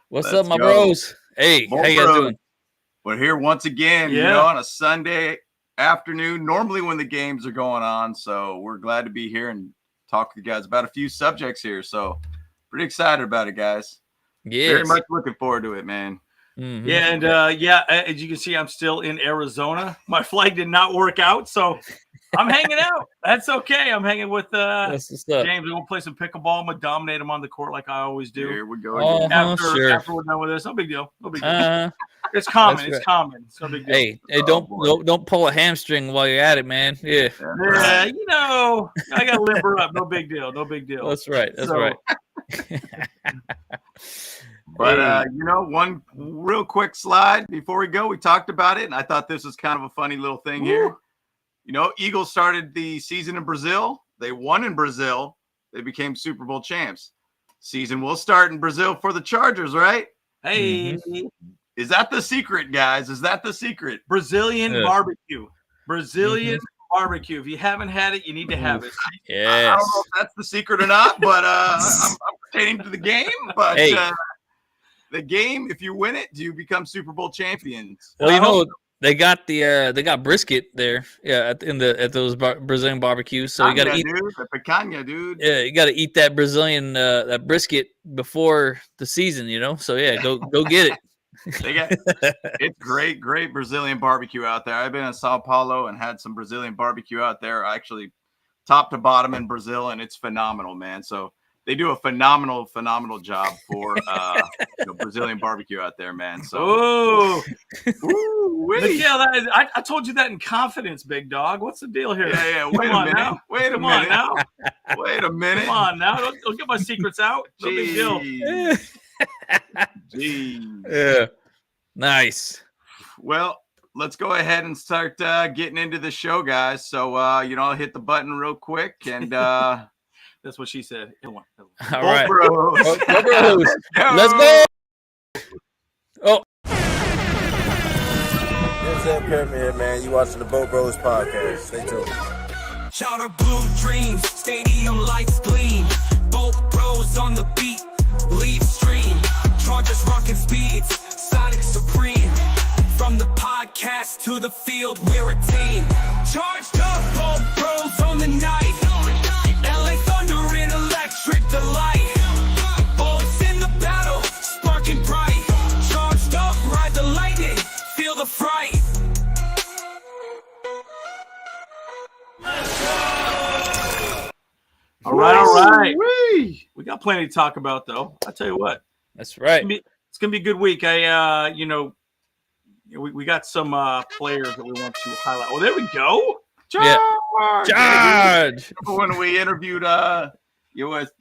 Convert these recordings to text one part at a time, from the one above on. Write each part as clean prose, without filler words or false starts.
What's up, my bros? Hey, how you guys doing? We're here once again, on a Sunday afternoon, normally when the games are going on. So we're glad to be here and talk to you guys about a few subjects here. So pretty excited about it, guys. Yes. Very much looking forward to it, man. Mm-hmm. Yeah, and as you can see, I'm still in Arizona. My flight did not work out, so I'm hanging out. That's okay. I'm hanging with James. We're gonna play some pickleball. I'm gonna dominate him on the court like I always do. Here we go. After we're done with this, no big deal. No big deal. It's common. Right. It's common. It's no big deal. Hey, don't pull a hamstring while you're at it, man. Yeah. I gotta limber up. No big deal. No big deal. That's right. That's right. But, one real quick slide before we go. We talked about it, and I thought this was kind of a funny little thing here. Eagles started the season in Brazil. They won in Brazil. They became Super Bowl champs. Season will start in Brazil for the Chargers, right? Hey. Mm-hmm. Is that the secret, guys? Is that the secret? Barbecue. Brazilian barbecue. If you haven't had it, you need to have it. Yes. I don't know if that's the secret or not, but I'm pertaining to the game. But the game, if you win it, do you become Super Bowl champions? Well, they got brisket there, at those Brazilian barbecues. So you got to eat the picanha, dude. Yeah, you got to eat that Brazilian that brisket before the season, So go get it. It's great Brazilian barbecue out there. I've been in Sao Paulo and had some Brazilian barbecue out there, actually top to bottom in Brazil, and it's phenomenal, man. So they do a phenomenal job for Brazilian barbecue out there, man. So, I told you that in confidence, big dog. What's the deal here? Yeah. Wait a minute. Wait a minute. Come on now. Don't get my secrets out. No big deal. Jeez. Yeah. Nice. Well, let's go ahead and start getting into the show, guys. So, I'll hit the button real quick and. That's what she said. All right. Bros. Let's go. Oh. What's up, Kermit here, man? You watching the Boat Bros podcast. Stay tuned. Charter blue dreams, stadium lights gleam. Boat Bros on the beat, lead stream. Chargers rocking speeds, Sonic supreme. From the podcast to the field, we're a team. Charged up, Boat Bros on the night. LA Thunder in electric delight. Bolts in the battle, sparking bright. Charged up, ride the lightning, feel the fright. All right. We got plenty to talk about, though. I'll tell you what. That's right. It's gonna be a good week. We got some players that we want to highlight. Oh, there we go. Charge. When we interviewed the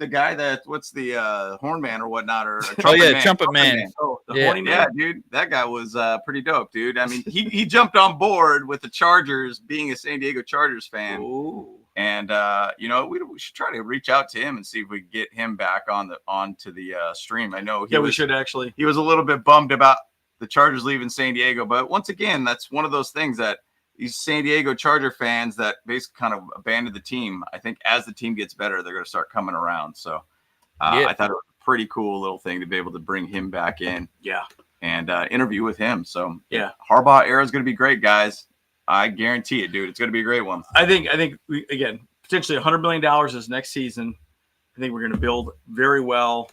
guy what's the horn man or whatnot, or trumpet man. Oh, the horny man. Yeah, dude, that guy was pretty dope, dude. I mean, he jumped on board with the Chargers, being a San Diego Chargers fan. Ooh. And we should try to reach out to him and see if we can get him back onto the stream. I know we should actually. He was a little bit bummed about the Chargers leaving San Diego, but once again, that's one of those things that these San Diego Charger fans that basically kind of abandoned the team. I think as the team gets better, they're going to start coming around. So I thought it was a pretty cool little thing to be able to bring him back in. Yeah. And interview with him. So Harbaugh era is going to be great, guys. I guarantee it, dude. It's going to be a great one. I think we, again, potentially $100 million this next season. I think we're going to build very well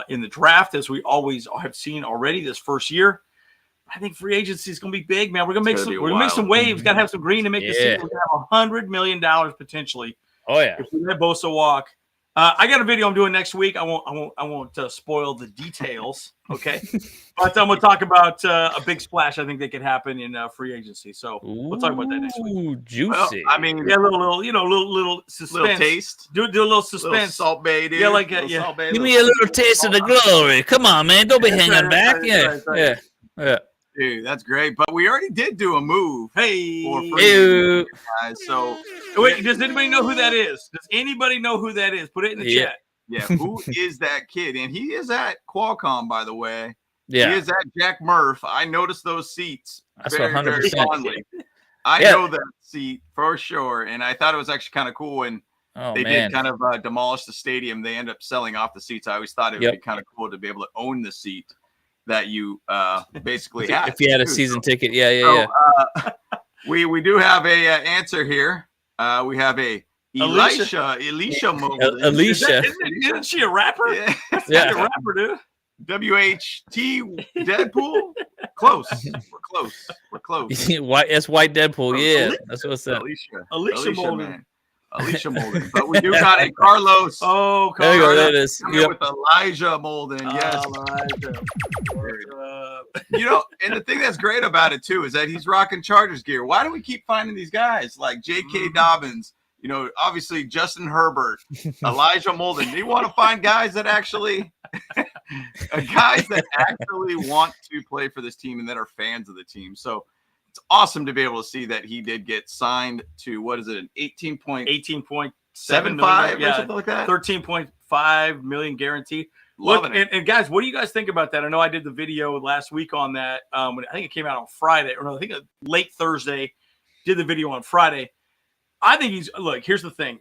in the draft, as we always have seen already this first year. I think free agency is going to be big, man. We're going to make some waves. Got to have some green to make the season. We're going to have $100 million potentially. Oh yeah. If we let Bosa walk. I got a video I'm doing next week. I won't spoil the details, okay? But I'm going to talk about a big splash I think that could happen in free agency. So we'll talk about that next week. Ooh, juicy. Well, I mean, a little suspense. Little taste. Do a little suspense. Little Salt Bay, dude. Yeah, Bay, give me a little taste of the glory. Come on, man. Don't be hanging back. Right. Yeah. Dude, that's great. But we already did do a move. Hey. Guys. So wait, does anybody know who that is? Does anybody know who that is? Put it in the chat. Yeah, who is that kid? And he is at Qualcomm, by the way. Yeah. He is at Jack Murph. I noticed those seats. That's very, 100%. very fondly. I know that seat for sure. And I thought it was actually kind of cool when they did kind of demolish the stadium. They end up selling off the seats. I always thought it would be kind of cool to be able to own the seat. that you basically had. If you had a too. season ticket, yeah. We do have a answer here. We have a Alicia Mobley. Alicia. Isn't she a rapper? Yeah. Yeah, a rapper, dude. WHT Deadpool. Close. We're close. White. It's White Deadpool. Yeah, that's what's that. Alicia Molden. man. Alicia Molden. But we do got a Carlos. Oh, There you go. Carlos. That is. Coming Yep. with Elijah Molden. Yes. And the thing that's great about it too is that he's rocking Chargers gear. Why do we keep finding these guys like J.K. Dobbins? Obviously Justin Herbert, Elijah Molden. Do you want to find guys that actually want to play for this team and that are fans of the team? So it's awesome to be able to see that he did get signed to what is it, an 18.75 or something like that? 13.5 million guaranteed. Loving it. And guys, what do you guys think about that? I know I did the video last week on that. I think it came out on Friday, or no, I think late Thursday. Did the video on Friday. I think here's the thing.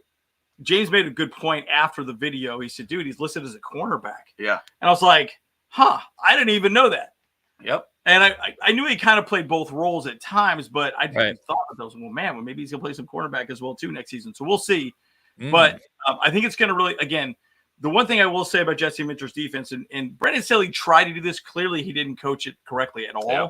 James made a good point after the video. He said, dude, he's listed as a cornerback. Yeah. And I was like, I didn't even know that. Yep. And I knew he kind of played both roles at times, but I just thought of those. Well, man, maybe he's going to play some cornerback as well, too, next season. So we'll see. But I think it's going to really, again, the one thing I will say about Jesse Minter's defense, and Brandon Staley tried to do this. Clearly, he didn't coach it correctly at all. Yeah.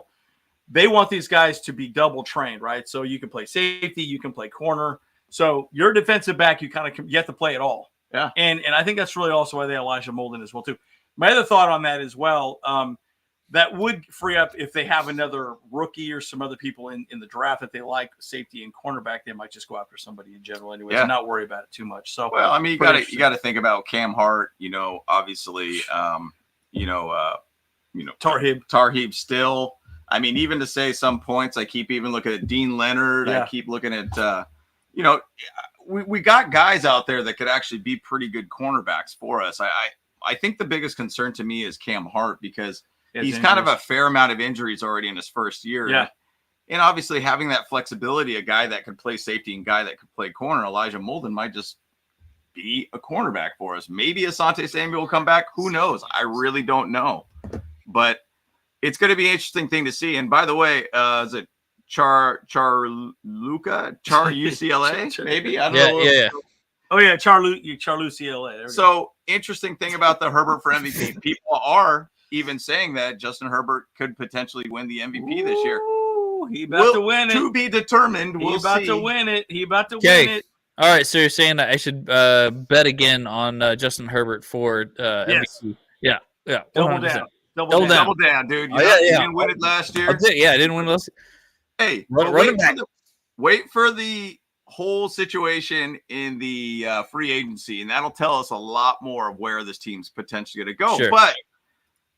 They want these guys to be double trained, right? So you can play safety, you can play corner. So you're a defensive back, you have to play it all. Yeah. And I think that's really also why they Elijah Molden as well, too. My other thought on that as well, that would free up if they have another rookie or some other people in the draft that they like, safety and cornerback, they might just go after somebody in general anyways and not worry about it too much. So well, I mean, you got to think about Cam Hart, obviously, Tarheeb still. I mean, even to say some points, I keep even looking at Dean Leonard. I keep looking at, we got guys out there that could actually be pretty good cornerbacks for us. I think the biggest concern to me is Cam Hart because he's kind of a fair amount of injuries already in his first year. Yeah. And obviously having that flexibility, a guy that could play safety and guy that could play corner, Elijah Molden might just be a cornerback for us. Maybe Asante Samuel will come back. Who knows? I really don't know. But it's going to be an interesting thing to see. And by the way, is it Char UCLA? Maybe? I don't know. Yeah. Oh, yeah, UCLA. So interesting thing about the Herbert for MVP. People are even saying that Justin Herbert could potentially win the MVP this year. He about to win it. To be determined. He about to win it. All right, so you're saying that I should bet again on Justin Herbert for MVP? Yeah. Double down. Double down, dude. You didn't win it last year. I didn't win last year. Hey, wait for the whole situation in the free agency, and that'll tell us a lot more of where this team's potentially going to go. Sure. But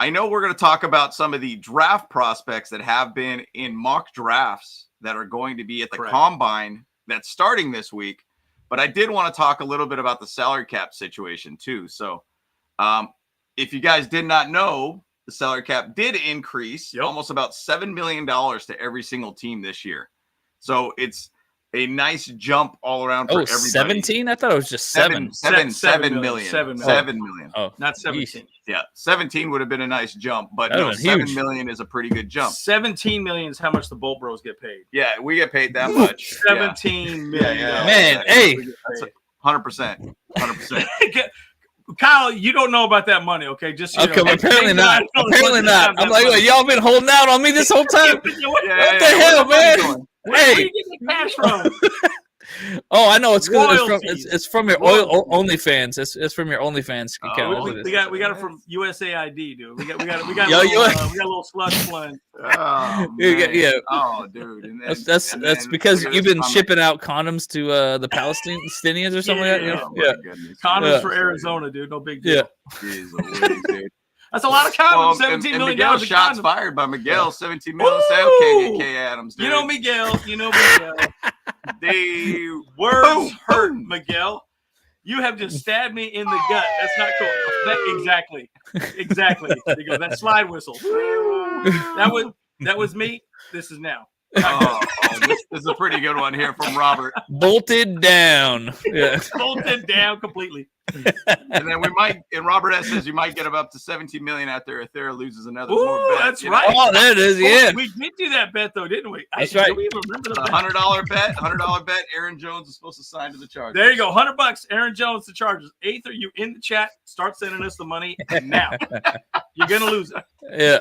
I know we're going to talk about some of the draft prospects that have been in mock drafts that are going to be at the combine that's starting this week. But I did want to talk a little bit about the salary cap situation too. So if you guys did not know, the salary cap did increase almost about $7 million to every single team this year. So it's a nice jump all around for everybody. 17? I thought it was just 7. 7 million. 7 million. Oh, not 17. Yeah, 17 would have been a nice jump, but no, 7 million is a pretty good jump. 17 million is how much the Bolt Bros get paid. Yeah, we get paid that much. 17 million. Yeah. Man, hey. 100%. 100%. Kyle, you don't know about that money, okay? Just apparently not. Apparently not. I'm like, y'all been holding out on me this whole time. What the hell, man? Where are you getting cash from? Oh, I know it's from your OnlyFans. It's from your OnlyFans account. We got it from USAID, dude. We got a little slush fund. Oh, yeah. Oh, dude. And then, that's because you've been shipping out condoms to the Palestinians or something like that. Goodness. Condoms for Arizona, dude. No big deal. Yeah. Jeez, dude. That's a lot of condoms. $17 million. Miguel shots fired by Miguel. 17 million. Say okay, K. Adams. Dude. You know Miguel. The words hurt, Miguel. You have just stabbed me in the gut. That's not cool. Exactly. There you go. That slide whistle. That was me. This is now. This is a pretty good one here from Robert. Bolted down. Yeah. Bolted down completely. And then we might, and Robert S says you might get him up to 17 million out there if Thera loses another. Ooh, bet, that's right. Oh, there it is. Yeah. We did do that bet though, didn't we? That's right. Do we even remember the $100 bet. $100 bet. Aaron Jones is supposed to sign to the Chargers. There you go. $100. Aaron Jones, the Chargers. Eighth, are you in the chat? Start sending us the money now. You're gonna lose it. Yeah.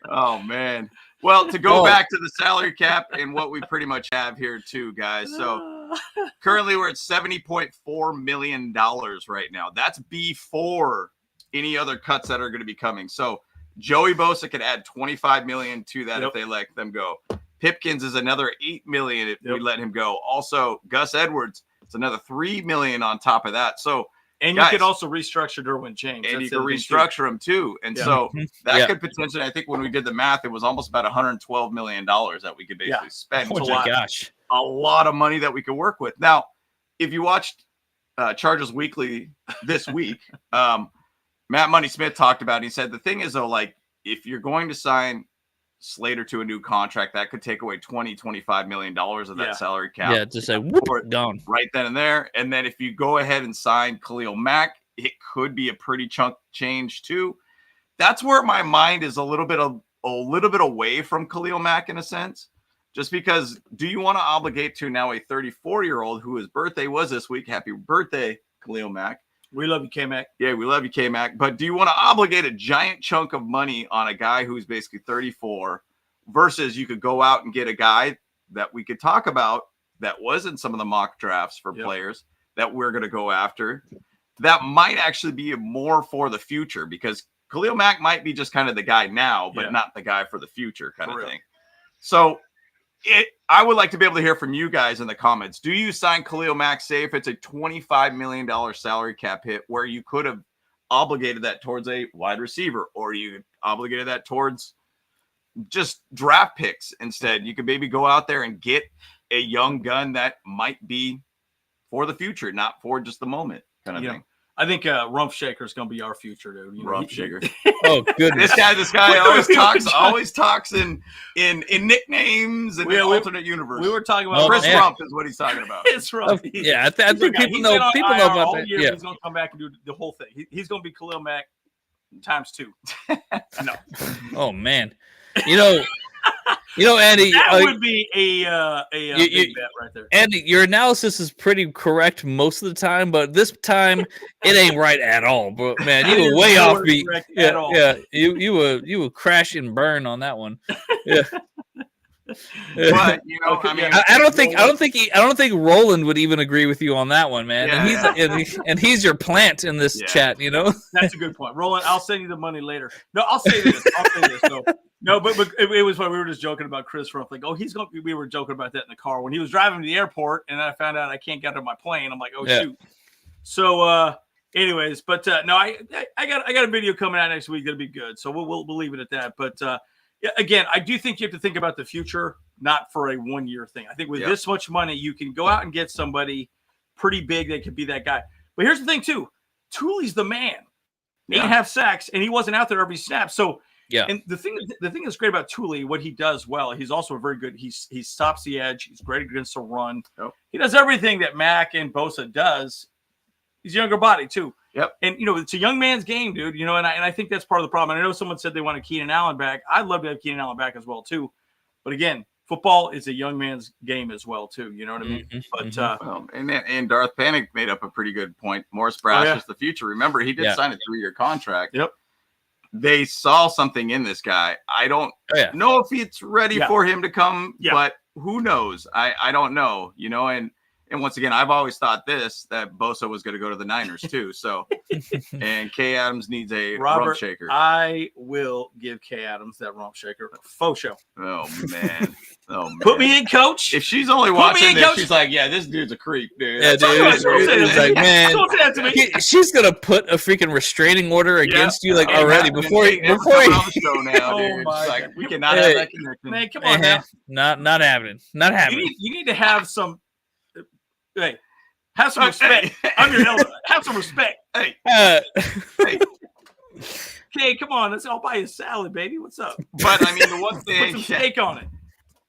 Oh man. Well, to go back to the salary cap and what we pretty much have here too, guys. So currently we're at $70.4 million right now. That's before any other cuts that are going to be coming. So Joey Bosa could add $25 million to that if they let them go. Pipkins is another $8 million if we let him go. Also, Gus Edwards, it's another $3 million on top of that. So and you could also restructure Derwin James. And you could restructure him too. And so that could potentially, I think when we did the math, it was almost about $112 million that we could basically spend. Oh my gosh. A lot of money that we could work with. Now, if you watched Chargers Weekly this week, Matt Money Smith talked about it. He said the thing is, though, like if you're going to sign Slater to a new contract, that could take away $25 million of that salary cap. Yeah, just say whoop, gone right then and there. And then if you go ahead and sign Khalil Mack, it could be a pretty chunk change too. That's where my mind is a little bit away from Khalil Mack in a sense. Just because, do you want to obligate to now a 34-year-old whose birthday was this week? Happy birthday, Khalil Mack. We love you, K-Mac. Yeah, we love you, K-Mac. But do you want to obligate a giant chunk of money on a guy who's basically 34 versus you could go out and get a guy that we could talk about that was in some of the mock drafts for players that we're going to go after that might actually be more for the future because Khalil Mack might be just kind of the guy now, but not the guy for the future kind of thing. So I would like to be able to hear from you guys in the comments. Do you sign Khalil Mack, say if it's a $25 million salary cap hit where you could have obligated that towards a wide receiver or you obligated that towards just draft picks instead? You could maybe go out there and get a young gun that might be for the future, not for just the moment kind of thing. I think Rump Shaker is going to be our future, dude. You know, Rump Shaker. Oh, goodness. This guy always talks in nicknames and alternate universe. We were talking about Chris Rump is what he's talking about. It's Rump. Yeah, I think people know about that. He's going to come back and do the whole thing. He's going to be Khalil Mack times 2. No. Oh man. You know, Andy, that would be a big bet right there. Andy, your analysis is pretty correct most of the time, but this time it ain't right at all. But man, you were way off beat. Yeah, you were crash and burn on that one. Yeah. But I don't think Roland would even agree with you on that one, man. Yeah. And he's your plant in this chat, you know. That's a good point, Roland. I'll send you the money later. No, I'll say this. No, but it was funny. We were just joking about Chris Rumpf. Like, we were joking about that in the car when he was driving to the airport, and I found out I can't get on my plane. I'm like, shoot. So, anyways, but no, I got a video coming out next week that'll be good. So we'll leave it at that. But again, I do think you have to think about the future, not for a 1-year thing. I think with this much money, you can go out and get somebody pretty big that could be that guy. But here's the thing, too. Thule's the man. 8.5 sacks, and he wasn't out there every snap. So, and the thing that's great about Thule, what he does well, he's also a very good. He stops the edge. He's great against the run. Yep. He does everything that Mack and Bosa does. He's a younger body too. Yep. And it's a young man's game, dude. And I think that's part of the problem. And I know someone said they wanted Keenan Allen back. I'd love to have Keenan Allen back as well too. But again, football is a young man's game as well too. You know what I mean? But and Darth Panic made up a pretty good point. Morris Brash is the future. Remember, he did sign a 3-year contract. Yep. They saw something in this guy. I don't know if it's ready for him to come, but who knows? I don't know, And once again, I've always thought that Bosa was going to go to the Niners too. So, and Kay Adams needs a rump shaker. I will give Kay Adams that rump shaker. Faux show. Oh man. Put me in, coach. If she's only watching this, she's like, yeah, this dude's a creep, dude. Yeah, dude. It's like, man, she's going to put a freaking restraining order against you already before he. We cannot have that connection. Man, come on now. Not happening. Not happening. You need to have some. Hey, have some respect. I'm your elder. Have some respect. Hey. Okay, come on. I'll buy you a salad, baby. What's up? But I mean, the one thing. Put some steak on it.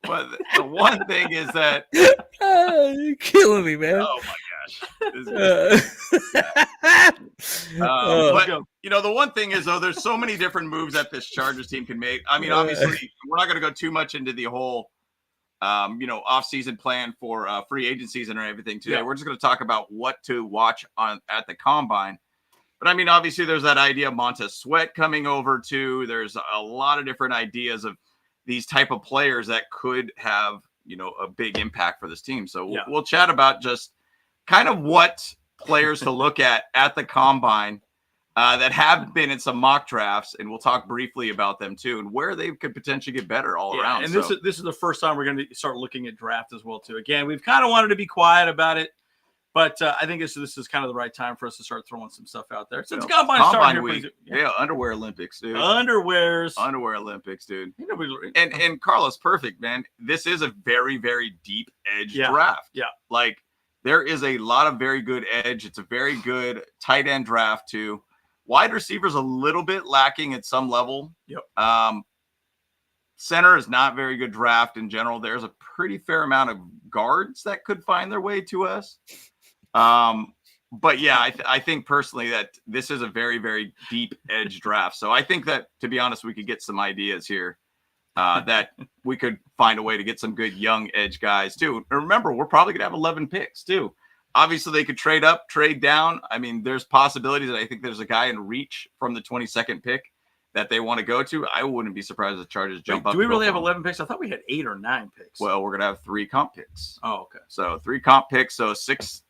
But the one thing is that. You're killing me, man. Oh my But the one thing is, though, there's so many different moves that this Chargers team can make. I mean, obviously, we're not going to go too much into the whole, off-season plan for free agent season or everything today. We're just going to talk about what to watch at the combine. But I mean, obviously, there's that idea of Montez Sweat coming over too. There's a lot of different ideas of these type of players that could have, a big impact for this team. So we'll chat about just kind of what players to look at the combine that have been in some mock drafts, and we'll talk briefly about them too, and where they could potentially get better all around. And this is the first time we're going to start looking at draft as well too. Again, we've kind of wanted to be quiet about it. But I think this is kind of the right time for us to start throwing some stuff out there. Since combine week, underwear Olympics, dude. Underwear Olympics, dude. And Carlos, perfect, man. This is a very, very deep edge draft. Yeah, like there is a lot of very good edge. It's a very good tight end draft too. Wide receivers a little bit lacking at some level. Yep. Center is not very good draft in general. There's a pretty fair amount of guards that could find their way to us. But yeah, I think personally that this is a very, very deep edge draft. So I think that, to be honest, we could get some ideas here that we could find a way to get some good young edge guys too. And remember, we're probably going to have 11 picks too. Obviously, they could trade up, trade down. I mean, there's possibilities that I think there's a guy in reach from the 22nd pick that they want to go to. I wouldn't be surprised if the Chargers jump up. Do we really have 11 picks? I thought we had 8 or 9 picks. Well, we're going to have 3 comp picks. Oh, okay. So 3 comp picks. So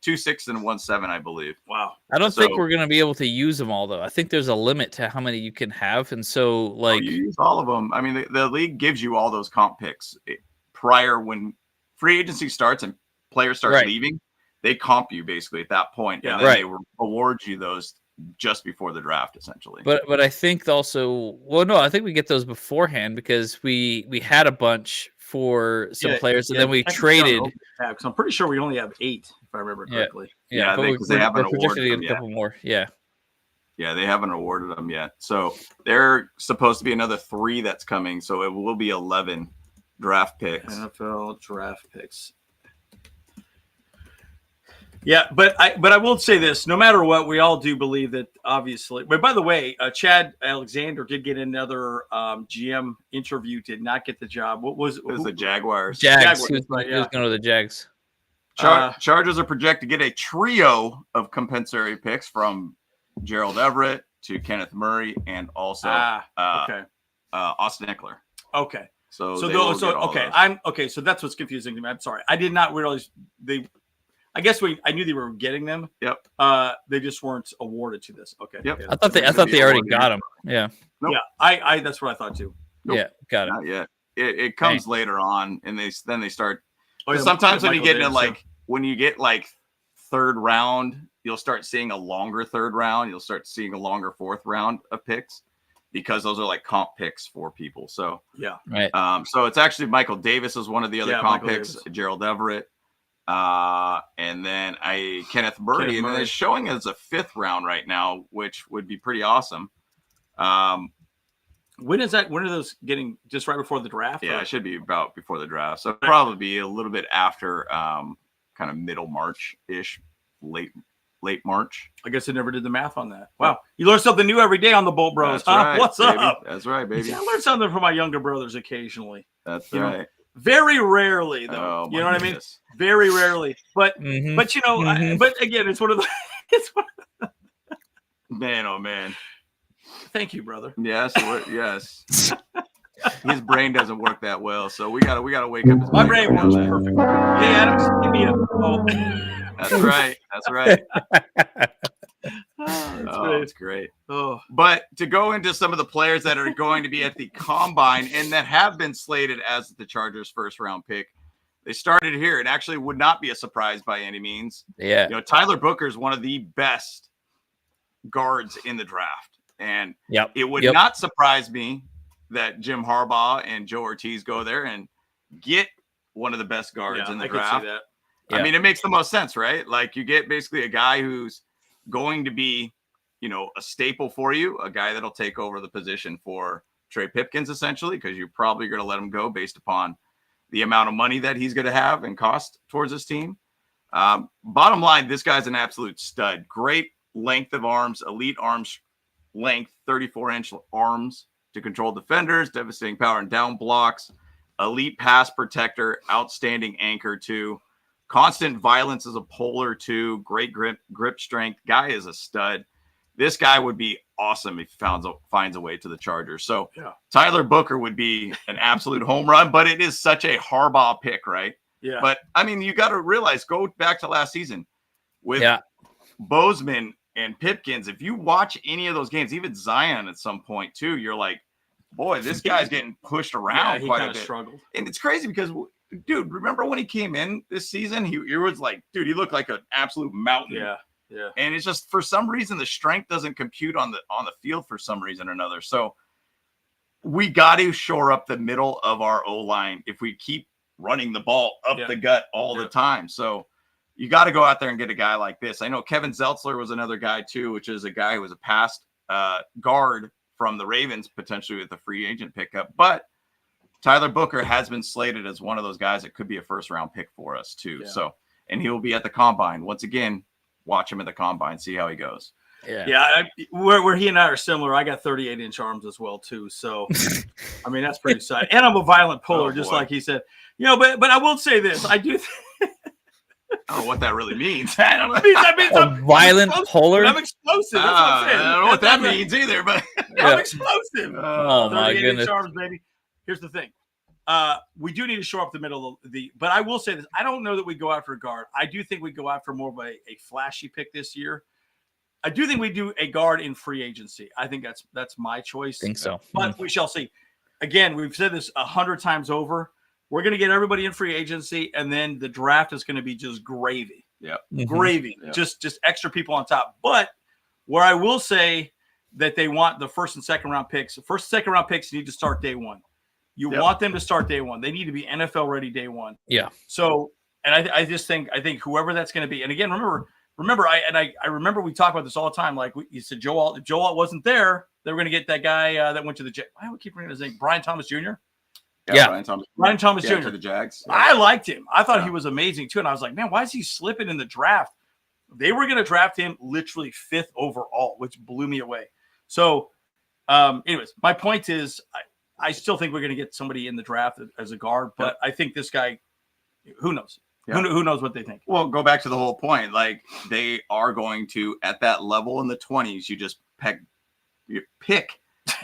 2 6 and 1 7, I believe. Wow. I don't think we're going to be able to use them all, though. I think there's a limit to how many you can have. And so, you use all of them. I mean, the league gives you all those comp picks prior when free agency starts and players start leaving. They comp you basically at that point. And then they award you those just before the draft, essentially. But I think also, I think we get those beforehand because we had a bunch for some players, and then we traded. Because I'm pretty sure we only have 8, if I remember correctly. Yeah, because they haven't awarded them a couple more. Yeah, they haven't awarded them yet. So they're supposed to be another 3 that's coming. So it will be 11 draft picks. NFL draft picks. Yeah, but I will say this: no matter what, we all do believe that, obviously. But by the way, Chad Alexander did get another GM interview. Did not get the job. What was it? Was the Jaguars? Jags. He was going to the Jags. Chargers are projected to get a trio of compensatory picks from Gerald Everett to Kenneth Murray and also Austin Eckler. Okay. So that's what's confusing to me. I'm sorry. I did not realize they. I guess I knew they were getting them. Yep. They just weren't awarded to this. Okay. Yep. I thought they already got them. Yeah. Nope. Yeah. I that's what I thought too. Nope. Yeah. Got it. Not yet. It comes later on, and they start. Sometimes when you get into when you get third round, you'll start seeing a longer third round. You'll start seeing a longer fourth round of picks because those are comp picks for people. So yeah. Right. So it's actually Michael Davis is one of the other comp picks. Davis. Gerald Everett. And then Kenneth Murray, and it's showing as a 5th round right now, which would be pretty awesome. When is that? When are those getting? Just right before the draft? Yeah, it should be about before the draft. So probably be a little bit after, kind of middle March ish, late March. I guess I never did the math on that. Wow, you learn something new every day on the Bolt Bros. That's right, What's baby. up? That's right, baby. I learn something from my younger brothers occasionally. That's right. Very rarely, though. You know what I mean? Very rarely. But but again, it's one of the. Man, oh man! Thank you, brother. Yes, yes. His brain doesn't work that well, so we gotta wake up. My brain works perfect. Yeah, Adam, just give me a. Oh. That's right. That's right. It's great. Oh. But to go into some of the players that are going to be at the combine and that have been slated as the Chargers' first round pick, they started here. It actually would not be a surprise by any means. Yeah. Tyler Booker is one of the best guards in the draft. And it would not surprise me that Jim Harbaugh and Joe Hortiz go there and get one of the best guards in the draft. Could see that. Yeah. I mean, it makes the most sense, right? You get basically a guy who's going to be, a staple for you, a guy that'll take over the position for Trey Pipkins, essentially, because you're probably going to let him go based upon the amount of money that he's going to have and cost towards his team. Bottom line, this guy's an absolute stud. Great length of arms, elite arms length, 34-inch arms to control defenders, devastating power and down blocks, elite pass protector, outstanding anchor too, constant violence as a polar too, great grip strength. Guy is a stud. This guy would be awesome if he finds a way to the Chargers. So Tyler Booker would be an absolute home run, but it is such a Harbaugh pick, right? Yeah. But I mean, you got to realize, go back to last season with Bozeman and Pipkins. If you watch any of those games, even Zion at some point too, you're like, boy, this guy's getting pushed around he quite kind a of bit. Struggled. And it's crazy because, dude, remember when he came in this season? He was like, dude, he looked like an absolute mountain. Yeah. Yeah. And it's just, for some reason, the strength doesn't compute on the field for some reason or another. So we got to shore up the middle of our O-line if we keep running the ball up the gut all the time. So you got to go out there and get a guy like this. I know Kevin Zeltzler was another guy too, which is a guy who was a past guard from the Ravens, potentially with a free agent pickup. But Tyler Booker has been slated as one of those guys that could be a first-round pick for us too. Yeah. So, and he will be at the Combine. Once again, watch him at the Combine, see how he goes. Where he and I are similar, I got 38-inch arms as well too. So, I mean, that's pretty exciting. And I'm a violent puller, just like he said. You know, but I will say this: I do. I don't know what that really means. I mean, a violent puller. I'm explosive. That's what I'm saying. I don't know what that means either, but I'm explosive. Oh my goodness! Arms, baby. Here's the thing: we do need to shore up the middle of the. But I will say this: I don't know that we go out for a guard. I do think we go out for more of a flashy pick this year. I do think we do a guard in free agency. I think that's my choice. I think so. But we shall see. Again, we've said this 100 times over. We're going to get everybody in free agency, and then the draft is going to be just gravy. Yeah, gravy. Yeah. Just extra people on top. But where I will say that they want the first and second round picks. First and second round picks need to start day one. You want them to start day one. They need to be NFL ready day one. Yeah. So, and I think whoever that's going to be. And again, remember, I remember we talk about this all the time. Like you said, Joe Alt wasn't there. They were going to get that guy that went to the Jets. Why do we keep bringing his name? Brian Thomas Jr. Yeah. Brian Thomas Jr. to the Jags. Yeah. I liked him. I thought he was amazing too. And I was like, man, why is he slipping in the draft? They were going to draft him literally 5th overall, which blew me away. So, anyways, my point is, I still think we're going to get somebody in the draft as a guard, but I think this guy, who knows? Yeah. Who knows what they think? Well, go back to the whole point. Like, they are going to, at that level in the 20s, you pick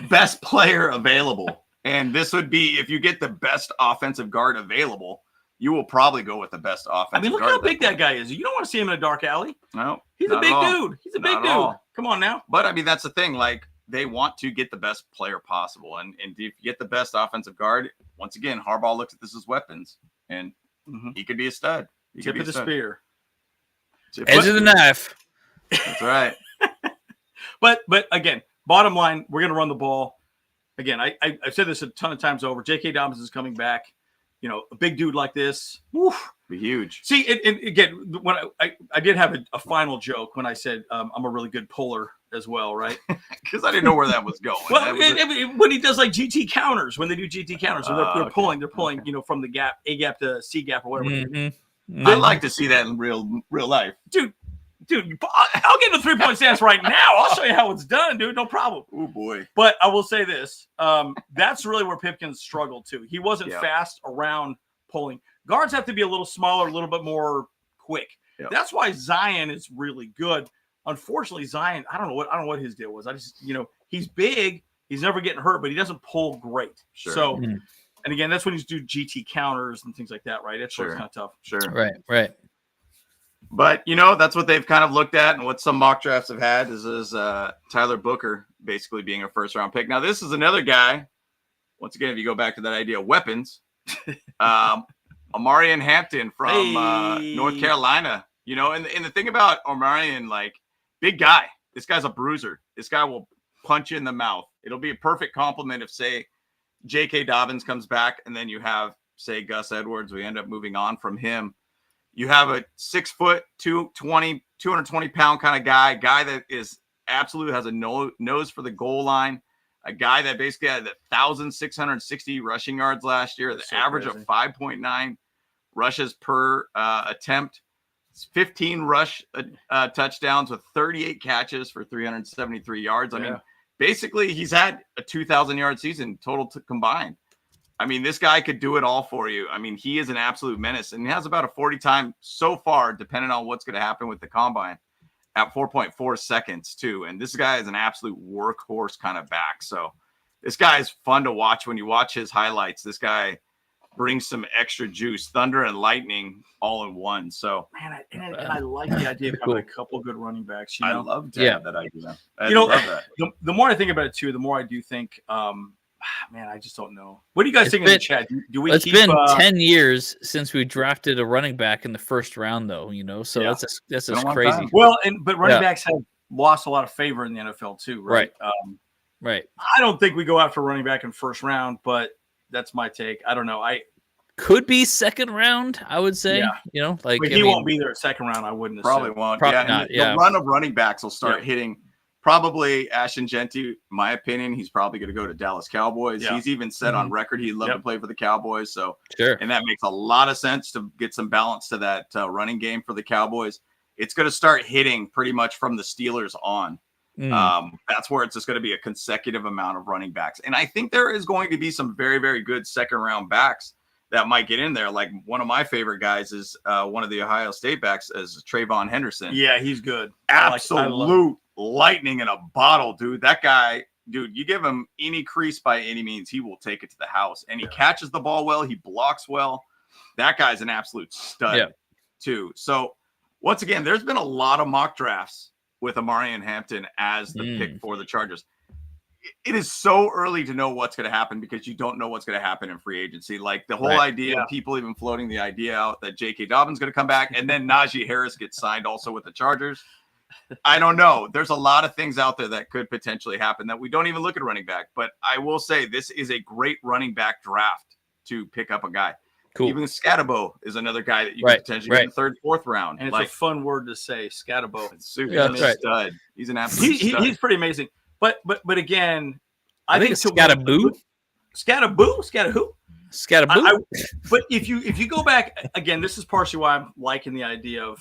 best player available. And this would be, if you get the best offensive guard available, you will probably go with the best offensive guard. I mean, look how big that guy is. You don't want to see him in a dark alley. No. He's a big dude. He's a big dude. Come on now. But, I mean, that's the thing. Like, they want to get the best player possible. And if you get the best offensive guard, once again, Harbaugh looks at this as weapons. And he could be a stud. Tip of the spear. Edge of the knife. That's right. But again, bottom line, we're going to run the ball. Again, I've said this a ton of times over. J.K. Dobbins is coming back. You know, a big dude like this. Woof. Be huge. See, and again, when I did have a final joke when I said I'm a really good puller as well, right? Because I didn't know where that was going. Well, when he does like GT counters, when they do GT counters, so they're pulling, you know, from the gap, A gap to C gap or whatever. I'd like to see that in real life. Dude, I'll get into 3-point stance right now. I'll show you how it's done, dude. No problem. Oh, boy. But I will say this. That's really where Pipkins struggled, too. He wasn't fast around pulling. Guards have to be a little smaller, a little bit more quick. Yep. That's why Zion is really good. Unfortunately, Zion, I don't know what his deal was. I just, you know, he's big. He's never getting hurt, but he doesn't pull great. Sure. So, and again, that's when he's do GT counters and things like that, right? That's kind of tough. Sure. Right. But, you know, that's what they've kind of looked at, and what some mock drafts have had is Tyler Booker basically being a first-round pick. Now, this is another guy, once again, if you go back to that idea of weapons, Omarion Hampton from North Carolina. You know, and the thing about Omarion, like, big guy. This guy's a bruiser. This guy will punch you in the mouth. It'll be a perfect compliment if, say, J.K. Dobbins comes back, and then you have, say, Gus Edwards. We end up moving on from him. You have a 6 foot, 220 pound kind of guy that is absolutely has a nose for the goal line, a guy that basically had 1,660 rushing yards last year, the average of 5.9 rushes per attempt, 15 rush touchdowns with 38 catches for 373 yards. I mean, basically, he's had a 2,000-yard season total combined. I mean, this guy could do it all for you. I mean, he is an absolute menace, and he has about a 40 time so far, depending on what's going to happen with the combine, at 4.4 seconds, too. And this guy is an absolute workhorse kind of back. So this guy is fun to watch. When you watch his highlights, this guy brings some extra juice, thunder and lightning all in one. So, man, I like the idea of having a couple good running backs. You know? I love that idea. I love that. The more I think about it, too, the more I do think, man, I just don't know. What do you guys think in the chat? Do we? It's been 10 years since we drafted a running back in the first round, though. So that's just crazy. Time. Well, but running backs have lost a lot of favor in the NFL too, right? Right. I don't think we go after running back in first round, but that's my take. I don't know. I could be second round, I would say. Yeah. He won't be there at second round. I wouldn't. Probably won't. Probably not. The run of running backs will start hitting. Probably Ashton Genty, my opinion, he's probably going to go to Dallas Cowboys. He's even said on record he'd love to play for the Cowboys. So, and that makes a lot of sense to get some balance to that running game for the Cowboys. It's going to start hitting pretty much from the Steelers on. That's where it's just going to be a consecutive amount of running backs. And I think there is going to be some very, very good second round backs that might get in there. Like one of my favorite guys is one of the Ohio State backs is Trayvon Henderson. Yeah, he's good. Absolute lightning in a bottle, dude. That guy, dude, you give him any crease by any means, he will take it to the house. And he catches the ball well. He blocks well. That guy's an absolute stud, too. So, once again, there's been a lot of mock drafts with Amarian Hampton as the pick for the Chargers. It is so early to know what's going to happen because you don't know what's going to happen in free agency. Like the whole idea of people even floating the idea out that J.K. Dobbins going to come back and then Najee Harris gets signed also with the Chargers. I don't know. There's a lot of things out there that could potentially happen that we don't even look at running back. But I will say this is a great running back draft to pick up a guy. Cool. Even Scatabo is another guy that you can potentially get in the third, fourth round. And it's a fun word to say, Scatabo. He's a stud. He's an absolute stud. He's pretty amazing. But again, I think it's Scatabo. But if you go back again, this is partially why I'm liking the idea of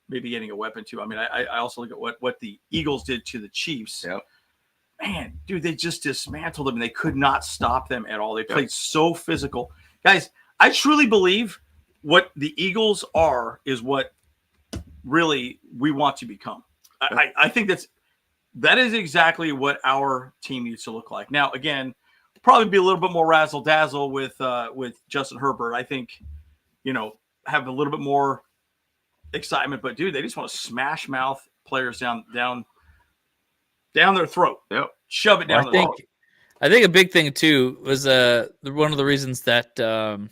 maybe getting a weapon too. I mean, I also look at what the Eagles did to the Chiefs. Yep. Man, dude, they just dismantled them and they could not stop them at all. They played so physical. Guys, I truly believe what the Eagles are is what really we want to become. I think that is exactly what our team needs to look like. Now, again, probably be a little bit more razzle dazzle with Justin Herbert. I think, have a little bit more excitement, but dude, they just want to smash mouth players down their throat. Yep. Shove it down their throat. I think a big thing too was one of the reasons that the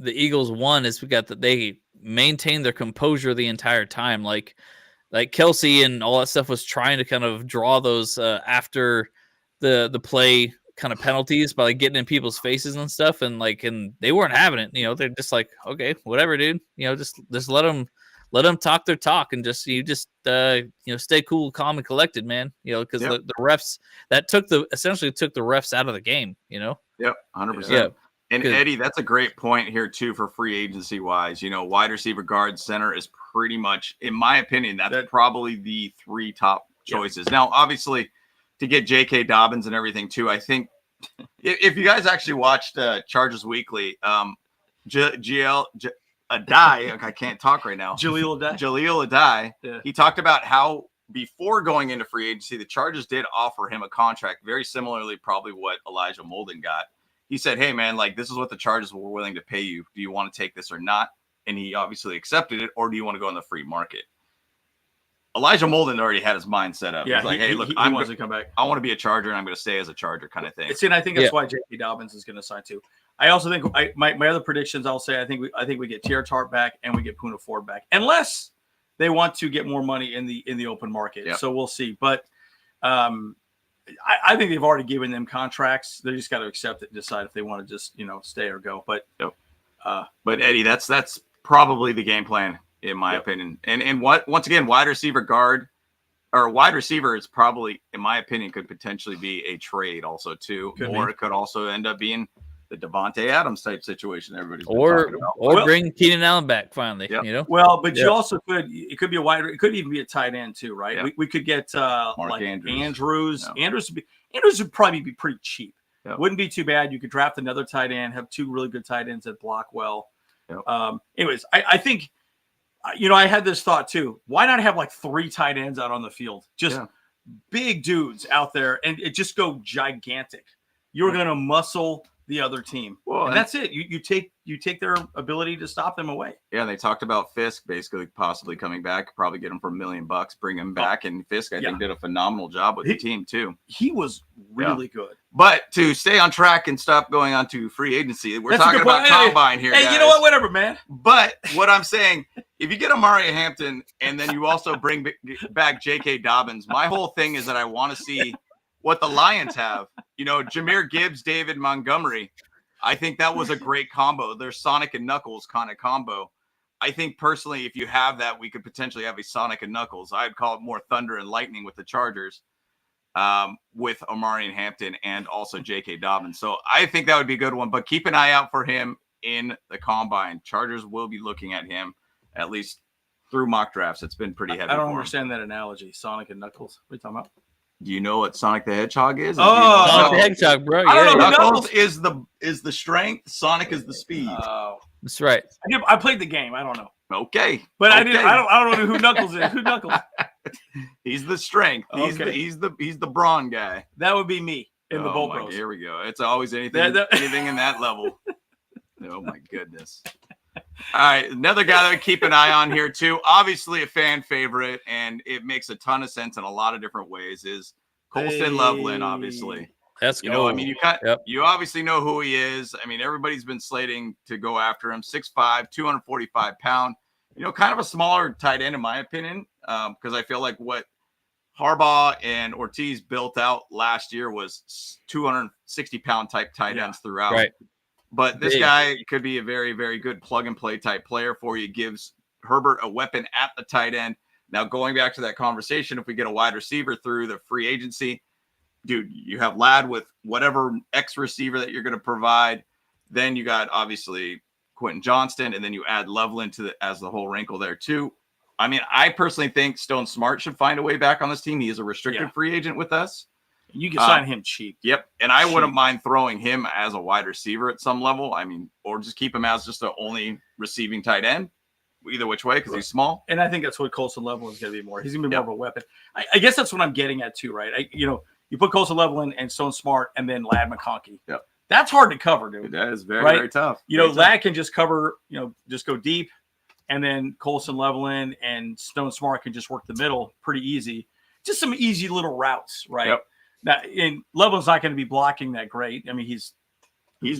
Eagles won is they maintained their composure the entire time. Like Kelsey and all that stuff was trying to kind of draw those after the play kind of penalties by getting in people's faces and stuff, and they weren't having it. They're just like, okay, whatever, dude. Just let them talk their talk and just stay cool, calm, and collected, man. Because the refs essentially took the refs out of the game. Yep, 100%. Yeah. And Eddie, that's a great point here too for free agency wise. Wide receiver, guard, center is pretty much, in my opinion, that's probably the three top choices. Now, obviously, to get J.K. Dobbins and everything too, I think if you guys actually watched Chargers Weekly, Adai, I can't talk right now. Jaleel Adai. Yeah. He talked about how before going into free agency, the Chargers did offer him a contract very similarly, probably what Elijah Molden got. He said, hey, man, this is what the Chargers were willing to pay you. Do you want to take this or not? And he obviously accepted it. Or do you want to go on the free market? Elijah Molden already had his mind set up. Yeah, he's like, hey, look, he wants to come back. I want to be a Charger, and I'm going to stay as a Charger kind of thing. And I think that's why J.K. Dobbins is going to sign too. I also think my other predictions, I'll say, I think we get T.R. Tart back and we get Poona Ford back, unless they want to get more money in the open market. Yep. So we'll see. But I think they've already given them contracts. They just got to accept it and decide if they want to just stay or go. But but Eddie, that's probably the game plan in my opinion. And once again, wide receiver, guard, or wide receiver is probably, in my opinion, could potentially be a trade also too, it could also end up being the Devontae Adams type situation everybody's been Or talking about. bring Keenan Allen back finally. Yep. You know. Well, but you also could. It could be a wider. It could even be a tight end too, right? Yeah. We could get like Andrews. No. Andrews would probably be pretty cheap. Yep. Wouldn't be too bad. You could draft another tight end, have 2 really good tight ends that block well. Yep. Anyways, I think, I had this thought too. Why not have like 3 tight ends out on the field? Just big dudes out there, and it just go gigantic. You're going to muscle the other team. Well, and that's it. You take their ability to stop them away. Yeah, they talked about Fisk basically possibly coming back, probably get him for $1 million, bring him back. And Fisk, I think, did a phenomenal job with the team too. He was really good. But to stay on track and stop going on to free agency, we're talking about combine here. Hey, guys. You know what? Whatever, man. But what I'm saying, if you get Amari Hampton and then you also bring back J.K. Dobbins, my whole thing is that I want to see what the Lions have. Jahmyr Gibbs, David Montgomery. I think that was a great combo. They're Sonic and Knuckles kind of combo. I think personally, if you have that, we could potentially have a Sonic and Knuckles. I'd call it more Thunder and Lightning with the Chargers, with Amari and Hampton and also J.K. Dobbins. So I think that would be a good one. But keep an eye out for him in the combine. Chargers will be looking at him at least through mock drafts. It's been pretty heavy. I don't understand that analogy. Sonic and Knuckles. What are you talking about? Do you know what Sonic the Hedgehog is? Sonic the Hedgehog, bro. I don't know. Knuckles is the strength. Sonic is the speed. That's right. I played the game. I don't know. Okay, but I didn't. I don't know who Knuckles is. Who Knuckles? He's the strength. He's the brawn guy. That would be me in the Bolt Bros. Here we go. It's always anything in that level. Oh my goodness. All right, another guy that we keep an eye on here too, obviously a fan favorite, and it makes a ton of sense in a lot of different ways, is Colston Loveland, obviously. That's cool. You obviously know who he is. I mean, everybody's been slating to go after him. 6'5", 245 pound, kind of a smaller tight end in my opinion, because I feel like what Harbaugh and Hortiz built out last year was 260 pound type tight ends throughout. Right. But this guy could be a very, very good plug-and-play type player for you. Gives Herbert a weapon at the tight end. Now, going back to that conversation, if we get a wide receiver through the free agency, dude, you have Ladd with whatever X receiver that you're going to provide. Then you got, obviously, Quentin Johnston, and then you add Loveland as the whole wrinkle there, too. I mean, I personally think Stone Smart should find a way back on this team. He is a restricted free agent with us. You can sign him cheap. Yep. And I wouldn't mind throwing him as a wide receiver at some level. I mean, or just keep him as just the only receiving tight end, either which way, because he's small. And I think that's what Colston Loveland is going to be more. He's going to be more of a weapon. I guess that's what I'm getting at too, right? You put Colston Loveland and Stone Smart and then Ladd McConkey. Yep. That's hard to cover, dude. That is very, very tough. Ladd can just cover, just go deep. And then Colston Loveland and Stone Smart can just work the middle pretty easy. Just some easy little routes, right? Yep. Now, and Loveland's not going to be blocking that great. I mean, he's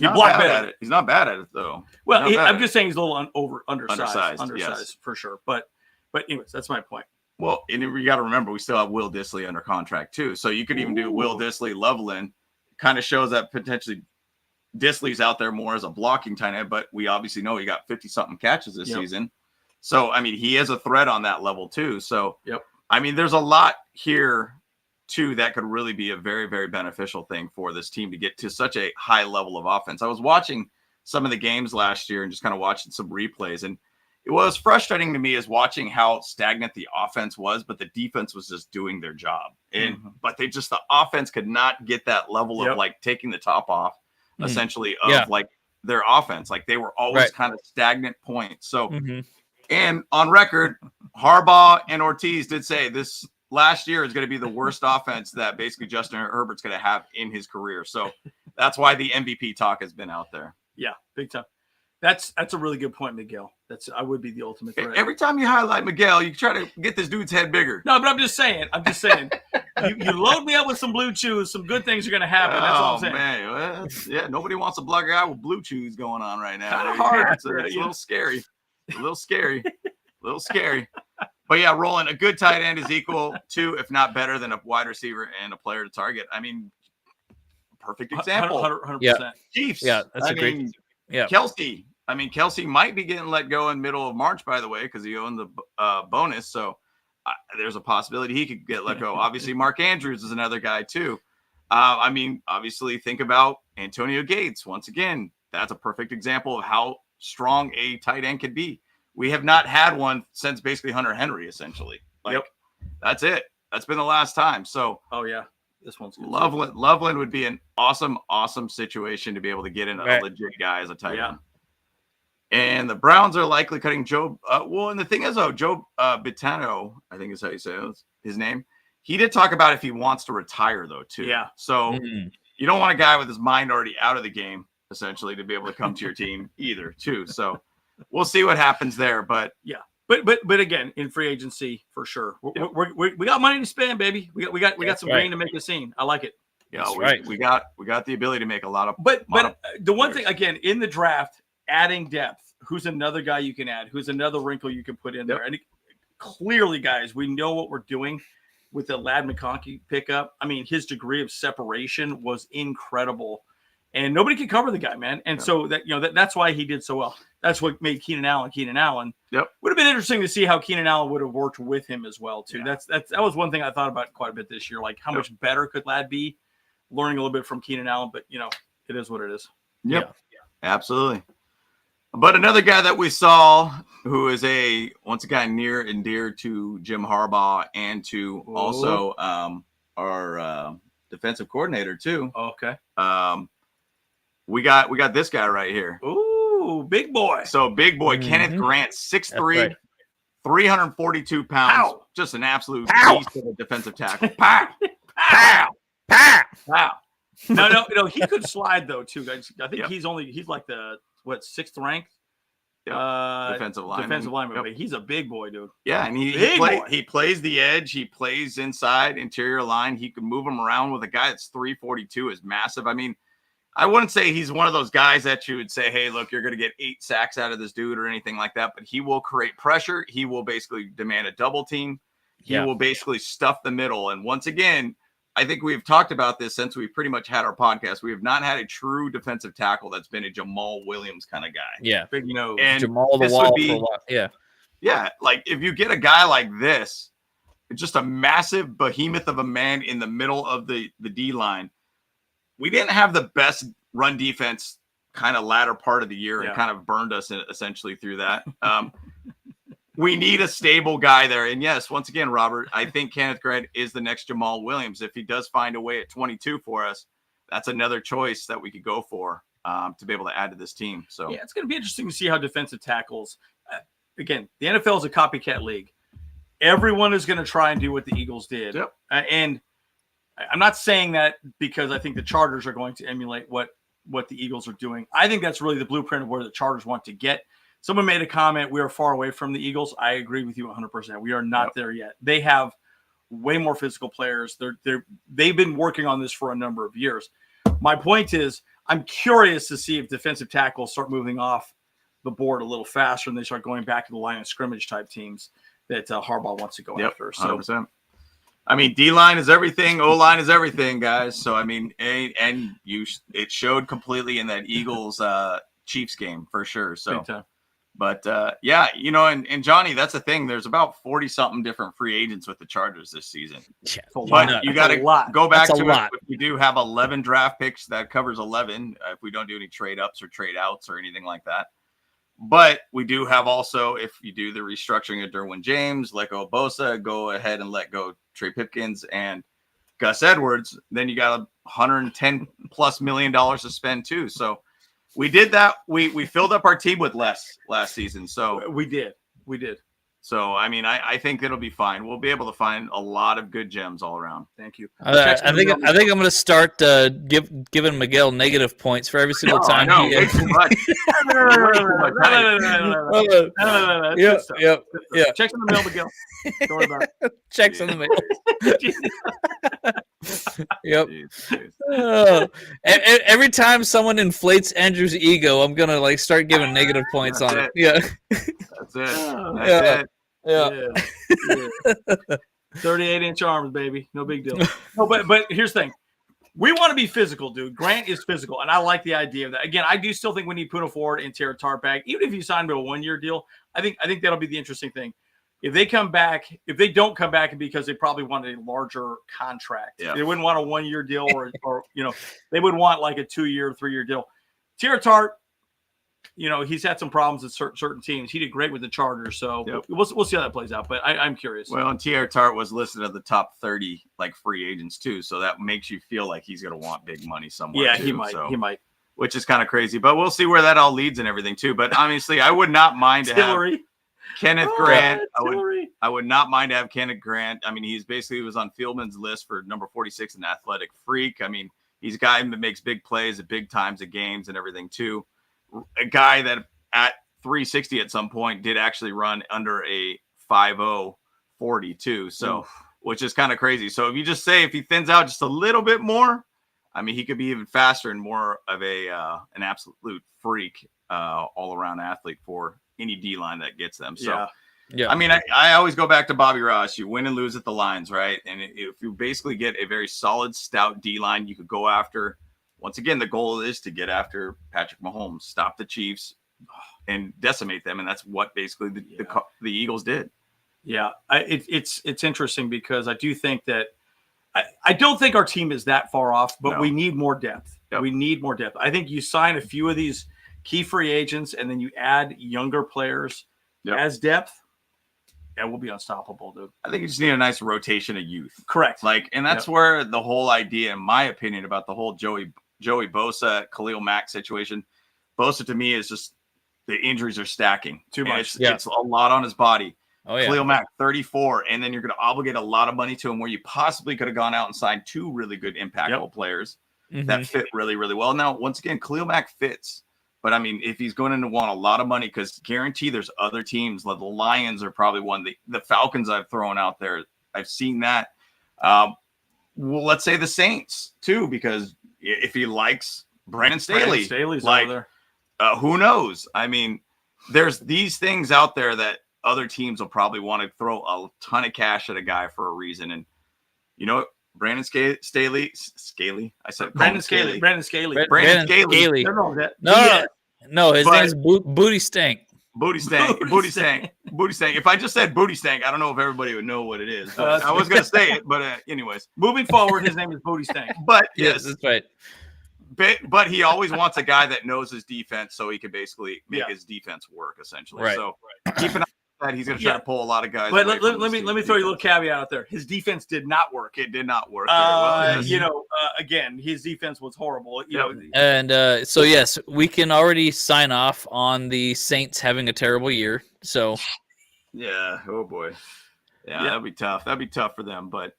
not bad at it. He's not bad at it though. Well, I'm just saying he's a little undersized yes. for sure. But anyways, that's my point. Well, and you got to remember, we still have Will Dissly under contract too. So you could even do Will Dissly, Loveland. Kind of shows that potentially Dissly's out there more as a blocking tight end, but we obviously know he got 50-something catches this season. So, I mean, he is a threat on that level too. So, I mean, there's a lot here too that could really be a very, very beneficial thing for this team to get to such a high level of offense. I was watching some of the games last year and just kind of watching some replays, and it was frustrating to me is watching how stagnant the offense was, but the defense was just doing their job. And but the offense could not get that level of like taking the top off essentially of like their offense. Like they were always kind of stagnant points. So and on record, Harbaugh and Hortiz did say this last year is going to be the worst offense that basically Justin Herbert's going to have in his career. So that's why the MVP talk has been out there. Yeah, big time. That's a really good point, Miguel. I would be the ultimate threat. Every time you highlight Miguel, you try to get this dude's head bigger. No, but I'm just saying. you load me up with some blue chews, some good things are going to happen. That's all I'm saying. Man. Well, nobody wants a blood guy with blue chews going on right now. Kind of hard. It's a little scary. A little scary. But yeah, Roland, a good tight end is equal to, if not better than, a wide receiver and a player to target. I mean, perfect example. 100%. Chiefs. Yeah, that's great. Yeah. Kelsey. I mean, Kelsey might be getting let go in middle of March, by the way, because he owned the bonus. So there's a possibility he could get let go. Obviously, Mark Andrews is another guy too. I mean, obviously, think about Antonio Gates, once again, that's a perfect example of how strong a tight end can be. We have not had one since basically Hunter Henry, essentially. That's it. That's been the last time. So, this one's good. Loveland would be an awesome situation to be able to get in a legit guy as a tight end. And the Browns are likely cutting Joe. And the thing is, Joe Bitano, I think is how you say his name. He did talk about if he wants to retire, though, too. Yeah. So you don't want a guy with his mind already out of the game, essentially, to be able to come to your team either, too. So we'll see what happens there. But But again, in free agency for sure, we got money to spend, baby. We got some green to make a scene. I like it. Yeah, we got the ability to make a lot of. But the one thing again in the draft, adding depth. Who's another guy you can add? Who's another wrinkle you can put in there? And clearly, guys, we know what we're doing with the Ladd McConkey pickup. I mean, his degree of separation was incredible, and nobody could cover the guy, man. And so that's why he did so well. That's what made Keenan Allen. Yep. Would have been interesting to see how Keenan Allen would have worked with him as well, too. Yeah. That was one thing I thought about quite a bit this year. Like, how much better could Ladd be? Learning a little bit from Keenan Allen, but it is what it is. Yep. Yeah. Absolutely. But another guy that we saw who is once again near and dear to Jim Harbaugh and to also our defensive coordinator too. Okay. We got this guy right here. Ooh, big boy. So big boy, Kenneth Grant, 6'3", 342 pounds. Pow. Just an absolute Pow. beast of a defensive tackle. Pow. Pow. Pow. Wow. No, he could slide though too, guys. I think he's like the sixth ranked defensive lineman. But he's a big boy, dude. Yeah, and he plays the edge. He plays inside interior line. He can move him around with a guy that's 342 is massive. I mean, I wouldn't say he's one of those guys that you would say, hey, look, you're going to get 8 sacks out of this dude or anything like that. But he will create pressure. He will basically demand a double team. He will basically stuff the middle. And once again, I think we've talked about this since we've pretty much had our podcast. We have not had a true defensive tackle that's been a Jamal Williams kind of guy. Yeah. Big, and Jamal the wall for a while. Yeah. Yeah. Like if you get a guy like this, just a massive behemoth of a man in the middle of the D line. We didn't have the best run defense kind of latter part of the year and kind of burned us essentially through that. We need a stable guy there. And yes, once again, Robert, I think Kenneth Grant is the next Jamal Williams. If he does find a way at 22 for us, that's another choice that we could go for to be able to add to this team. So it's going to be interesting to see how defensive tackles, again, the NFL is a copycat league. Everyone is going to try and do what the Eagles did. Yep. And I'm not saying that because I think the Chargers are going to emulate what the Eagles are doing. I think that's really the blueprint of where the Chargers want to get. Someone made a comment, we are far away from the Eagles. I agree with you 100%. We are not there yet. They have way more physical players. They've been working on this for a number of years. My point is, I'm curious to see if defensive tackles start moving off the board a little faster and they start going back to the line of scrimmage type teams that Harbaugh wants to go after. So 100%. I mean, D-line is everything. O-line is everything, guys. So, I mean, it showed completely in that Eagles Chiefs game for sure. So, but and Johnny, that's the thing. There's about 40-something different free agents with the Chargers this season. Yeah, but you got to go back to it. We do have 11 draft picks. That covers 11 if we don't do any trade ups or trade outs or anything like that. But we do have also, if you do the restructuring of Derwin James, let go of Bosa, go ahead and let go Trey Pipkins and Gus Edwards, then you got $110+ million to spend too. So we did that. We filled up our team with less last season. So we did. So, I mean, I think it'll be fine. We'll be able to find a lot of good gems all around. Thank you. I think I'm going to start giving Miguel negative points for every single time. No, way too much. Yeah. Checks in the mail, Miguel. Don't worry about it. Checks in the mail. Yep. Every time someone inflates Andrew's ego, I'm going to start giving negative points on it. Yeah. That's it. Yeah. 38-inch arms, baby. No big deal. No, but here's the thing. We want to be physical, dude. Grant is physical, and I like the idea of that. Again, I do still think we need Poona Ford and Tara Tarpag. Even if you sign him to a 1-year deal, I think that'll be the interesting thing. if they come back, if they don't come back, because they probably wanted a larger contract. Yeah. They wouldn't want a 1-year deal or they would want like a 2-year, 3-year deal. Tierra Tart, he's had some problems at certain teams. He did great with the Chargers, so we'll see how that plays out. But I'm curious. Well, and Tierra Tart was listed at the top 30 like free agents too, so that makes you feel like he's going to want big money somewhere. Yeah, too, he might. Which is kind of crazy, but we'll see where that all leads and everything too. But honestly, I would not mind to have Kenneth Grant. I would not mind to have Kenneth Grant. I mean, he was on Fieldman's list for number 46, an athletic freak. I mean, he's a guy that makes big plays at big times of games and everything too. A guy that at 360 at some point did actually run under a 5.0 40 too. So, which is kind of crazy. So if he thins out just a little bit more, I mean, he could be even faster and more of an absolute freak, all around athlete for any D line that gets them. So, I mean, I always go back to Bobby Ross. You win and lose at the lines, right? And if you basically get a very solid, stout D line, you could go after. Once again, the goal is to get after Patrick Mahomes, stop the Chiefs, and decimate them, and that's what basically the Eagles did. Yeah, it's interesting because I do think that I don't think our team is that far off, but we need more depth. Yep. We need more depth. I think you sign a few of these key free agents, and then you add younger players as depth. Yeah, we'll be unstoppable, dude. I think you just need a nice rotation of youth. Correct. And that's where the whole idea, in my opinion, about the whole Joey Bosa, Khalil Mack situation. Bosa to me is just the injuries are stacking too much. It's a lot on his body. Oh yeah. Khalil Mack, 34, and then you're going to obligate a lot of money to him where you possibly could have gone out and signed 2 really good impactful players that fit really, really well. Now, once again, Khalil Mack fits. But, I mean, if he's going to want a lot of money, because guarantee there's other teams. Like the Lions are probably one. The Falcons I've thrown out there, I've seen that. Well, let's say the Saints, too, because if he likes Brandon Staley's over there. Who knows? I mean, there's these things out there that other teams will probably want to throw a ton of cash at a guy for a reason. And, Brandon Staley. I said Brandon Staley. Brandon Staley. No, his name's Booty Stank. Booty Stank. If I just said Booty Stank, I don't know if everybody would know what it is. I was going to say it, but anyways. Moving forward, his name is Booty Stank. But yes, that's right. But he always wants a guy that knows his defense so he can basically make his defense work, essentially. Right. So keep an eye on that. He's going to try to pull a lot of guys. But let me throw you a little caveat out there. His defense did not work. It did not work. Well, again, his defense was horrible. And so yes, we can already sign off on the Saints having a terrible year. So yeah, oh boy, yeah, that'd be tough. That'd be tough for them, but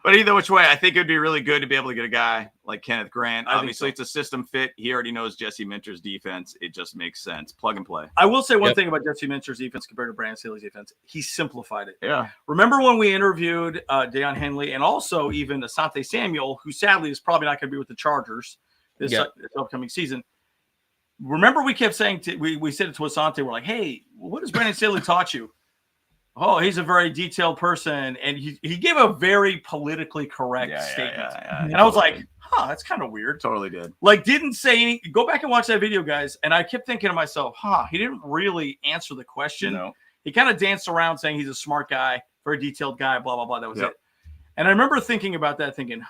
either which way, I think it'd be really good to be able to get a guy like Kenneth Grant. Obviously, it's a system fit. He already knows Jesse Minter's defense. It just makes sense. Plug and play. I will say one thing about Jesse Minter's defense compared to Brandon Staley's defense. He simplified it. Yeah. Remember when we interviewed Deion Henley and also even Asante Samuel, who sadly is probably not going to be with the Chargers this upcoming season. Remember we kept saying, we said it to Asante, we're like, hey, what has Brandon Staley taught you? Oh, he's a very detailed person. And he gave a very politically correct statement. And I was like, that's kind of weird. Totally did. Like, didn't say anything. Go back and watch that video, guys. And I kept thinking to myself, he didn't really answer the question. No. He kind of danced around saying he's a smart guy, very detailed guy, blah, blah, blah. That was it. And I remember thinking about that, thinking,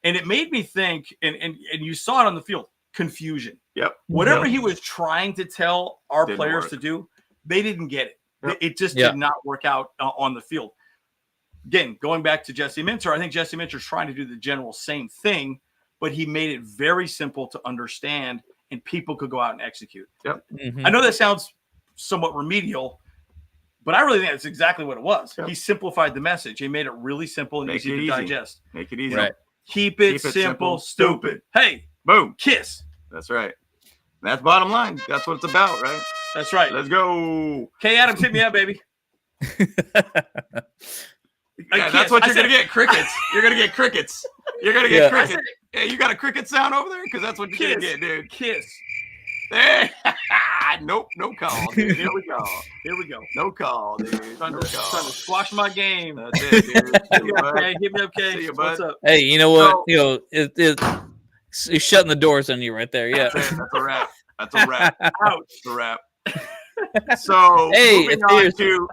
And it made me think, and you saw it on the field, confusion. Yep. Whatever he was trying to tell our players to do, they didn't get it. It just did not work out on the field. Again, going back to Jesse Minter, I think Jesse Minter's trying to do the general same thing, but he made it very simple to understand, and people could go out and execute. Yep. I know that sounds somewhat remedial, but I really think that's exactly what it was. Yep. He simplified the message. He made it really simple and easy to digest. Make it easy. Right. Keep it simple, stupid. Hey, boom. Kiss. That's right. That's bottom line. That's what it's about, right? That's right. Let's go. K. Adams, hit me up, baby. That's what you're going to get. Crickets. You're going to get crickets. You're going to get crickets. Yeah, you got a cricket sound over there? Because that's what you're going to get, dude. Kiss. There. Nope. No call, dude. Here we go. No call, dude. Trying to squash my game. That's it, dude. Hit me up, K. See you, What's up? Hey, you know what? He's shutting the doors on you right there. Yeah. That's a wrap. That's a wrap. Ouch. That's a wrap. So Hey, moving on to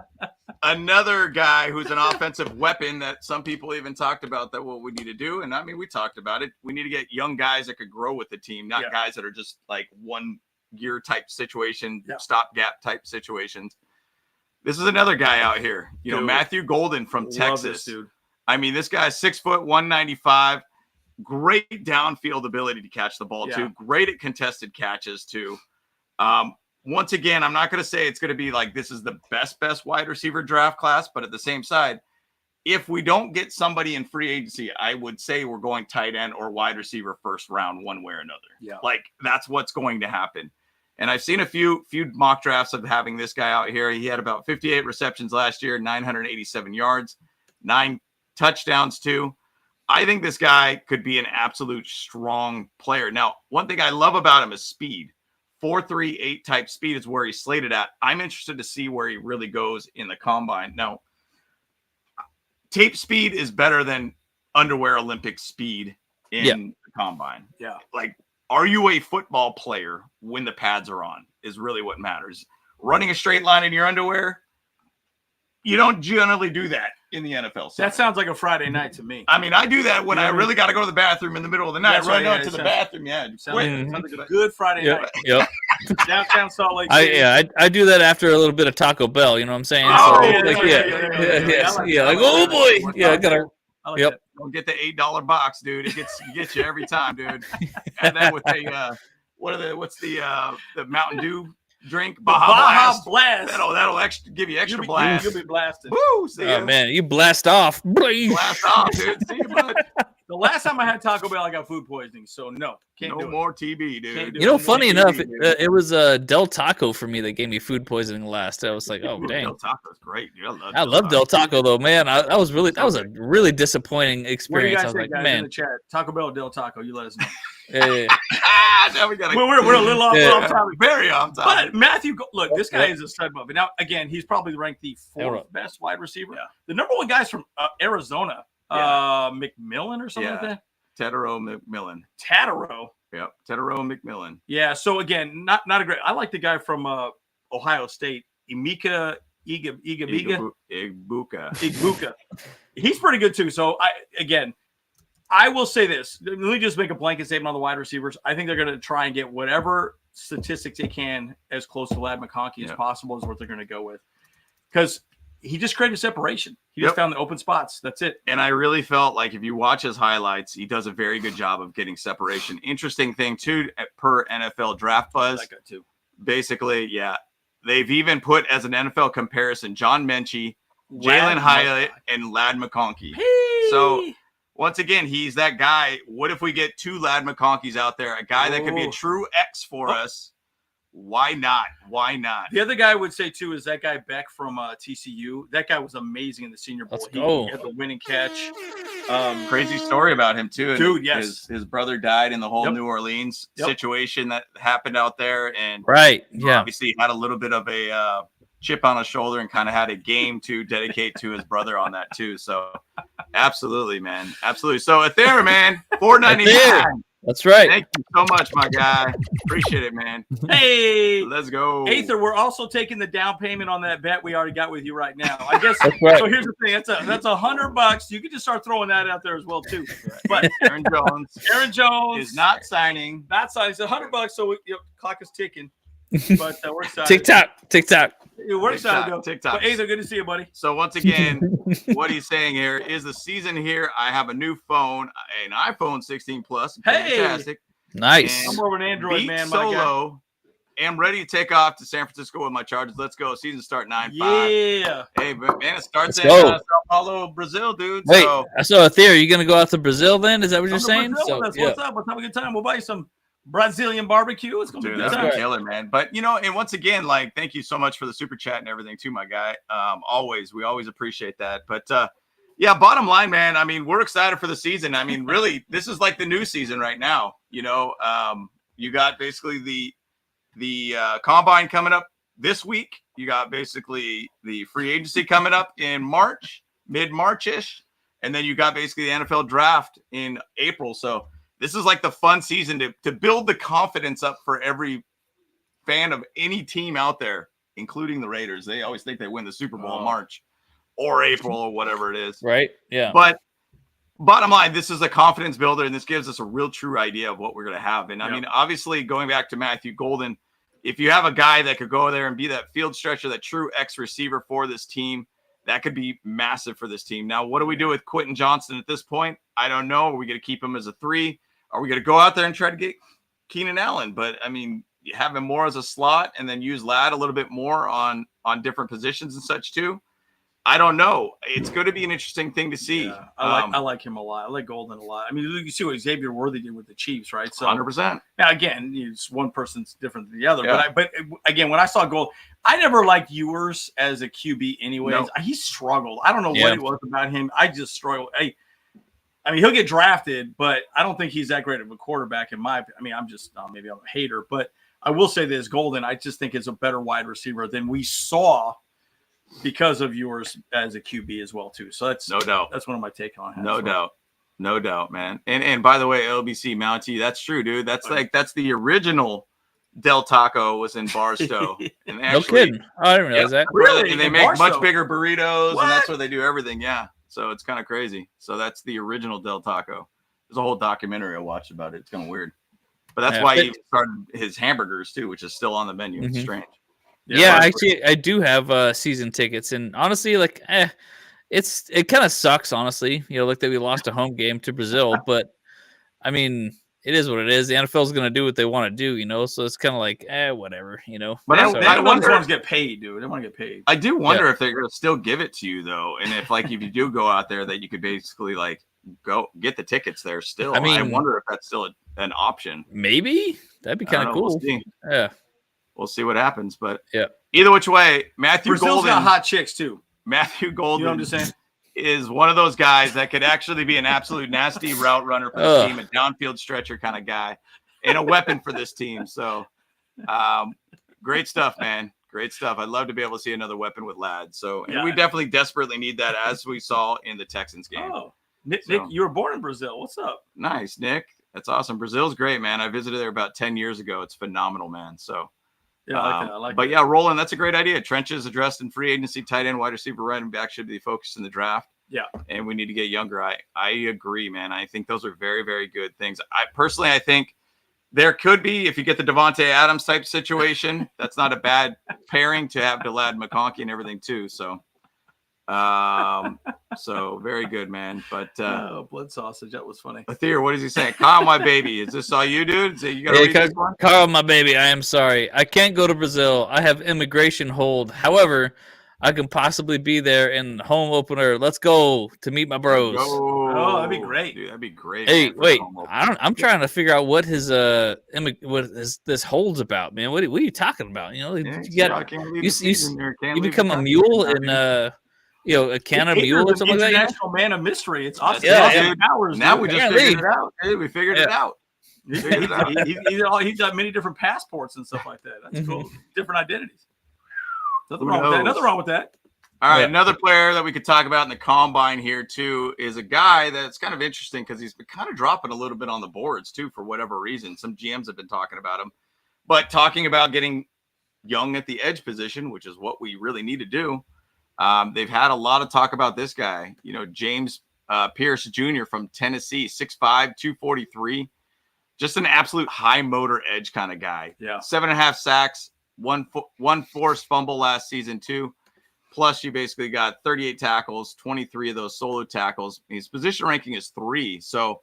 another guy who's an offensive weapon that some people even talked about that what we need to do. And I mean, we talked about it. We need to get young guys that could grow with the team, not guys that are just like 1 year type situation, stopgap type situations. This is another guy out here, Matthew Golden from Texas. Dude. I mean, this guy's 6 foot, 195, great downfield ability to catch the ball too. Great at contested catches too. Once again, I'm not going to say it's going to be like this is the best wide receiver draft class, but at the same side, if we don't get somebody in free agency, I would say we're going tight end or wide receiver first round one way or another. Yeah. Like that's what's going to happen. And I've seen a few mock drafts of having this guy out here. He had about 58 receptions last year, 987 yards, 9 touchdowns too. I think this guy could be an absolute strong player. Now, one thing I love about him is speed. 4.38 type speed is where he's slated at. I'm interested to see where he really goes in the combine. Now, tape speed is better than underwear Olympic speed in the combine. Yeah. Like, are you a football player when the pads are on is really what matters. Running a straight line in your underwear, you don't generally do that in the NFL side. That sounds like a Friday night to me. I mean, I do that when I really got to go to the bathroom in the middle of the night. That's Run right, out to the bathroom. Yeah. Sounds like a good Friday night. Yep. Downtown Salt Lake. I do that after a little bit of Taco Bell. You know what I'm saying? Oh, Like, oh boy. Yeah, I gotta. Like Yep. that. Don't get the $8 box, dude. It gets you every time, dude. And then with a what's the Mountain Dew drink? Baja Blast. That'll give you extra blast. You'll be blasted. Woo! See ya. Oh man, you blast off. Blast off, dude. See you, bud. The last time I had Taco Bell, I got food poisoning. So no, can't do No it. more TB, dude. You know, funny enough, dude. it was Del Taco for me that gave me food poisoning last. I was like, oh dang. Del Taco's great, dude. I love Del Taco though, man. That was a really disappointing What do you experience. guys I was think, like, guys, in man, the chat? Taco Bell or Del Taco? You let us know. Now we gotta, We're a little off topic. very off topic. But Matthew, look, this guy is a stud buff. Now, again, he's probably ranked the 4th best wide receiver. Yeah. The number 1 guy's from Arizona, McMillan or something like that. Tetero McMillan. Tataro. Yep. Tetero McMillan. Yeah. So again, not a great. I like the guy from Ohio State, Emeka Igbuka. He's pretty good too. So I will say this. Let me just make a blanket statement on the wide receivers. I think they're going to try and get whatever statistics they can as close to Ladd McConkey as possible is what they're going to go with. Because he just created separation. He just found the open spots. That's it. And I really felt like if you watch his highlights, he does a very good job of getting separation. Interesting thing, too, per NFL Draft Buzz. That guy too. Basically, they've even put as an NFL comparison John Mechie, Jalen Hyatt, and Ladd McConkey. So, once again, he's that guy. What if we get 2 Ladd McConkeys out there, a guy that could be a true X for us? Why not? Why not? The other guy I would say, too, is that guy Beck from TCU. That guy was amazing in the Senior Bowl. He had the winning catch. Crazy story about him, too. Dude, yes. His brother died in the whole New Orleans situation that happened out there. And obviously he had a little bit of a chip on his shoulder and kind of had a game to dedicate to his brother on that, too. So, absolutely, man. Absolutely. So, Ethereum, man, $4.99. That's right. Thank you so much, my guy. Appreciate it, man. Hey, let's go. Aether, we're also taking the down payment on that bet we already got with you right now. I guess right. So here's the thing. That's $100. You can just start throwing that out there as well, too. But Aaron Jones is not signing. Not signing. It's $100, so clock is ticking. But we're excited. TikTok. We're excited, though. TikTok. But Aether, good to see you, buddy. So once again, what he's saying here is the season here. I have a new phone, an iPhone 16 Plus. Fantastic. Nice. I'm more of an Android man, my solo. Am ready to take off to San Francisco with my Chargers. Let's go. Season start 9-5. Yeah. Hey, man, it starts in Sao Paulo, Brazil, dude. Wait, so a theory. Are you going to go out to Brazil then? Is that what you're saying? Brazil, that's what's up. Let's have a good time. We'll buy you some Brazilian barbecue. It's going to be good. That's killer, man. But, and once again, thank you so much for the super chat and everything too, my guy. We always appreciate that. But, bottom line, man, I mean, we're excited for the season. I mean, really, this is like the new season right now. You got basically the combine coming up this week. You got basically the free agency coming up in March, mid-March-ish. And then you got basically the NFL draft in April. So this is like the fun season to build the confidence up for every fan of any team out there including the Raiders. They always think they win the Super Bowl in March or April or whatever it is. Right. Yeah. But bottom line, this is a confidence builder, and this gives us a real true idea of what we're going to have. And I mean, obviously, going back to Matthew Golden, if you have a guy that could go there and be that field stretcher, that true X receiver for this team, that could be massive for this team. Now, what do we do with Quentin Johnston at this point? I don't know. Are we going to keep him as a 3? Are we going to go out there and try to get Keenan Allen? But I mean, you have him more as a slot and then use Ladd a little bit more on different positions and such too. I don't know. It's going to be an interesting thing to see. Yeah, I like him a lot. I like Golden a lot. I mean, you see what Xavier Worthy did with the Chiefs, right? So 100%. Now, again, it's one person's different than the other. Yeah. But again, when I saw Gold, I never liked Ewers as a QB anyways. No. He struggled. I don't know what it was about him. I just struggled. I mean, he'll get drafted, but I don't think he's that great of a quarterback in my opinion. I mean, I'm just maybe I'm a hater, but I will say this, Golden, I just think is a better wide receiver than we saw because of yours as a QB as well too. So that's no doubt. That's one of my take on it. No doubt, man. And by the way, LBC Mountie, that's true, dude. That's that's the original Del Taco was in Barstow. And no kidding. I didn't realize that. Really? And they make Barstow much bigger burritos, and that's where they do everything. Yeah. So it's kind of crazy. So that's the original Del Taco. There's a whole documentary I watched about it. It's kind of weird. But that's why he started his hamburgers too, which is still on the menu. It's strange. Yeah, actually, I do have season tickets, and honestly, like, it kind of sucks, honestly. Like that we lost a home game to Brazil, but I mean, it is what it is. The NFL is going to do what they want to do, so it's kind of like, whatever, But I wonder if get paid, dude. They want to get paid. I do wonder if they're going to still give it to you, though, and if if you do go out there, that you could basically go get the tickets there still. I mean, I wonder if that's still an option. Maybe that'd be kind of cool. We'll see what happens, but either which way, Brazil's Golden got hot chicks too. Matthew Golden, you know what I'm just saying, is one of those guys that could actually be an absolute nasty route runner for the team, a downfield stretcher kind of guy, and a weapon for this team. So, great stuff, man. Great stuff. I'd love to be able to see another weapon with Ladd. So, and we definitely desperately need that, as we saw in the Texans game. Nick, you were born in Brazil. What's up? Nice, Nick. That's awesome. Brazil's great, man. I visited there about 10 years ago. It's phenomenal, man. So. Yeah, I like that. But Roland, that's a great idea. Trenches addressed in free agency, tight end, wide receiver, running back should be focused in the draft. Yeah. And we need to get younger. I agree, man. I think those are very, very good things. I think there could be, if you get the Devontae Adams type situation, that's not a bad pairing to have Ladd McConkey and everything too. So very good, man. But blood sausage, that was funny. Athir, what is he saying? Kyle, my baby, is this all you, dude? So you got Kyle, my baby, I am sorry, I can't go to Brazil. I have immigration hold. However, I can possibly be there in home opener. Let's go to meet my bros. Oh, that'd be great. Dude, that'd be great. Hey, wait, I'm trying to figure out what his this holds about, man. What are you talking about? You become a mule in a can of mule or something like that. International man of mystery. It's awesome. Now we just figured it out. Hey, we figured it out. He's got many different passports and stuff like that. That's cool. Different identities. Nothing wrong with that. All right, another player that we could talk about in the combine here too is a guy that's kind of interesting because he's been kind of dropping a little bit on the boards too for whatever reason. Some GMs have been talking about him, but talking about getting young at the edge position, which is what we really need to do. They've had a lot of talk about this guy, James Pierce Jr. from Tennessee, 6'5", 243, just an absolute high motor edge kind of guy. Yeah, 7.5 sacks. One forced fumble last season too. Plus, you basically got 38 tackles, 23 of those solo tackles. His position ranking is 3. So,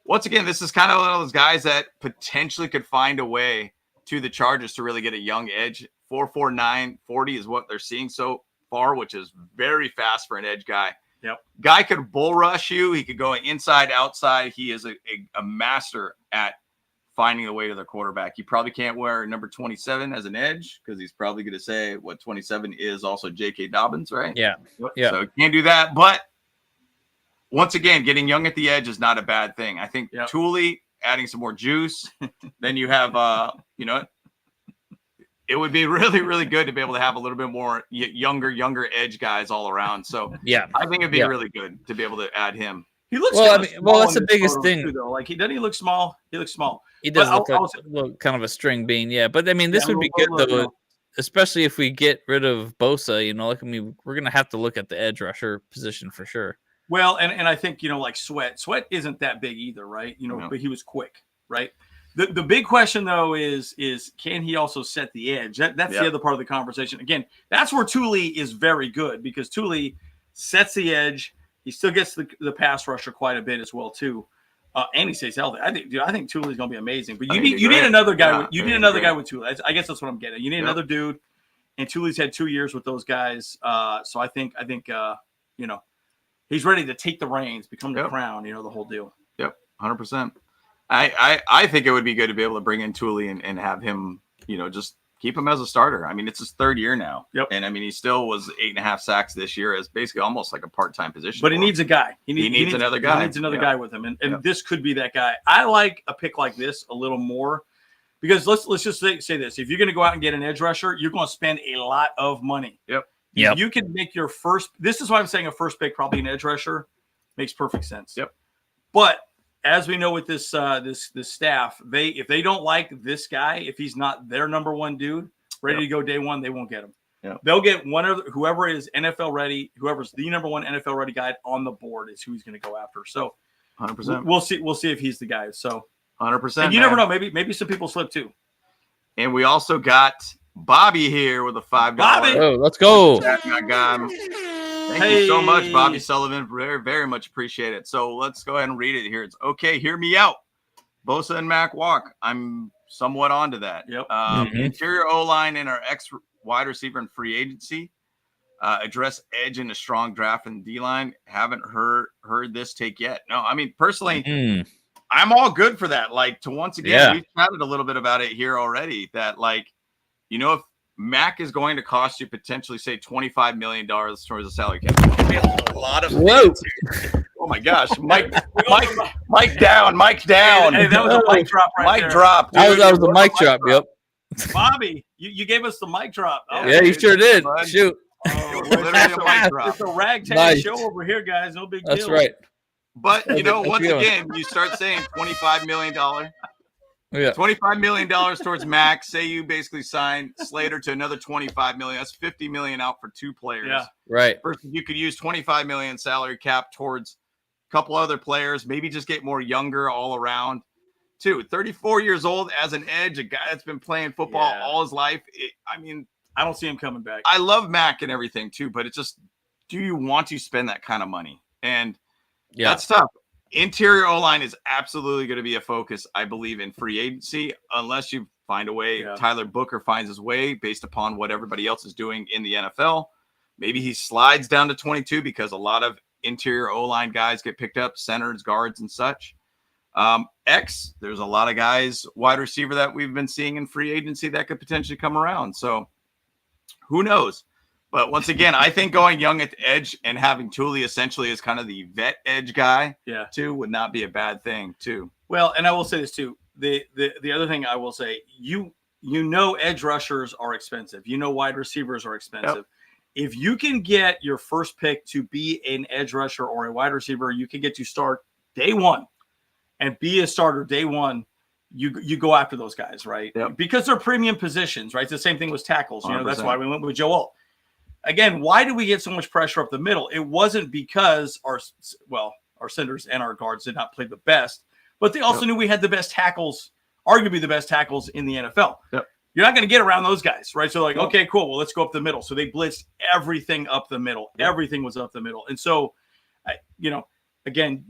once again, this is kind of one of those guys that potentially could find a way to the Chargers to really get a young edge. 4.49 40 is what they're seeing so far, which is very fast for an edge guy. Yep. Guy could bull rush you. He could go inside, outside. He is a master at finding a way to their quarterback. He probably can't wear number 27 as an edge because he's probably going to say what 27 is also J.K. Dobbins, right? Yeah. So he can't do that. But once again, getting young at the edge is not a bad thing. I think Thule adding some more juice. Then you have, it would be really, really good to be able to have a little bit more younger edge guys all around. So I think it'd be really good to be able to add him. He looks that's the biggest thing. Too, though. Like doesn't he look small? He looks small. He does look kind of a string bean, But I mean, this would be good though. especially if we get rid of Bosa, we're going to have to look at the edge rusher position for sure. Well, and I think, like Sweat isn't that big either, right? But he was quick, right? The big question, though, is can he also set the edge? That's the other part of the conversation. Again, that's where Thule is very good because Thule sets the edge. He still gets the pass rusher quite a bit as well, too. And he stays healthy. I think Thule is going to be amazing. But you need another guy. You need another guy with Thule. I guess that's what I'm getting. You need another dude. And Thule's had 2 years with those guys. So I think he's ready to take the reins, become the crown, the whole deal. Yep, 100%. I think it would be good to be able to bring in Thule and have him, just keep him as a starter. I mean, it's his 3rd year now. Yep. And I mean, he still was 8.5 sacks this year as basically almost like a part-time position. But he needs a guy. He needs another guy. He needs another guy with him. And this could be that guy. I like a pick like this a little more because let's just say this. If you're going to go out and get an edge rusher, you're going to spend a lot of money. Yep. You can make your first. This is why I'm saying a first pick, probably an edge rusher, makes perfect sense. Yep. But as we know with this staff, if they don't like this guy, if he's not their number one dude ready to go day one, they won't get him. Yep. They'll get whoever is NFL ready, whoever's the number one NFL ready guy on the board is who he's going to go after. So 100%. We'll see if he's the guy. So 100%. And you never know. Maybe some people slip too. And we also got Bobby here with a $5. Bobby, let's go. Thank you so much, Bobby Sullivan. Very, very much appreciate it. So let's go ahead and read it here. It's okay. Hear me out. Bosa and Mac walk. I'm somewhat onto that. Yep. Interior O-line and our ex-wide receiver in free agency. Address edge in a strong draft and D-line. Haven't heard this take yet. No, I mean, personally, I'm all good for that. Like, to once again, we've chatted a little bit about it here already that, like, if Mac is going to cost you potentially, say, $25 million towards the salary cap. A lot of things here. Oh my gosh, Mike down. Hey, that was a mic drop right there. Drop. That was the mic drop. Yep. Bobby, you gave us the mic drop. Oh, yeah, you sure did. Shoot. Literally a mic drop. It's a ragtag show over here, guys. No big deal. That's right. But once again, you start saying $25 million. Yeah. $25 million towards Max. Say you basically sign Slater to another $25 million. That's $50 million out for 2 players. Yeah. Right. Versus you could use $25 million salary cap towards a couple other players. Maybe just get more younger all around. 34 years old as an edge, a guy that's been playing football all his life. I don't see him coming back. I love Mac and everything too, but it's just, do you want to spend that kind of money? And that's tough. Interior O-line is absolutely going to be a focus, I believe, in free agency, unless you find a way. Yeah. Tyler Booker finds his way based upon what everybody else is doing in the NFL. Maybe he slides down to 22 because a lot of interior O-line guys get picked up, centers, guards, and such. There's a lot of guys, wide receiver that we've been seeing in free agency that could potentially come around. So who knows? But once again, I think going young at the edge and having Thule essentially as kind of the vet edge guy, too, would not be a bad thing, too. Well, and I will say this too: the other thing I will say, edge rushers are expensive. Wide receivers are expensive. Yep. If you can get your first pick to be an edge rusher or a wide receiver, you can get to start day one and be a starter day one. You go after those guys, right? Yep. Because they're premium positions, right? It's the same thing with tackles. 100%. That's why we went with Joe Alt. Again, why do we get so much pressure up the middle? It wasn't because our centers and our guards did not play the best, but they also knew we had the best tackles, arguably the best tackles in the NFL. Yep. You're not going to get around those guys, right? So okay, cool. Well, let's go up the middle. So they blitzed everything up the middle. Yep. Everything was up the middle. And so, again,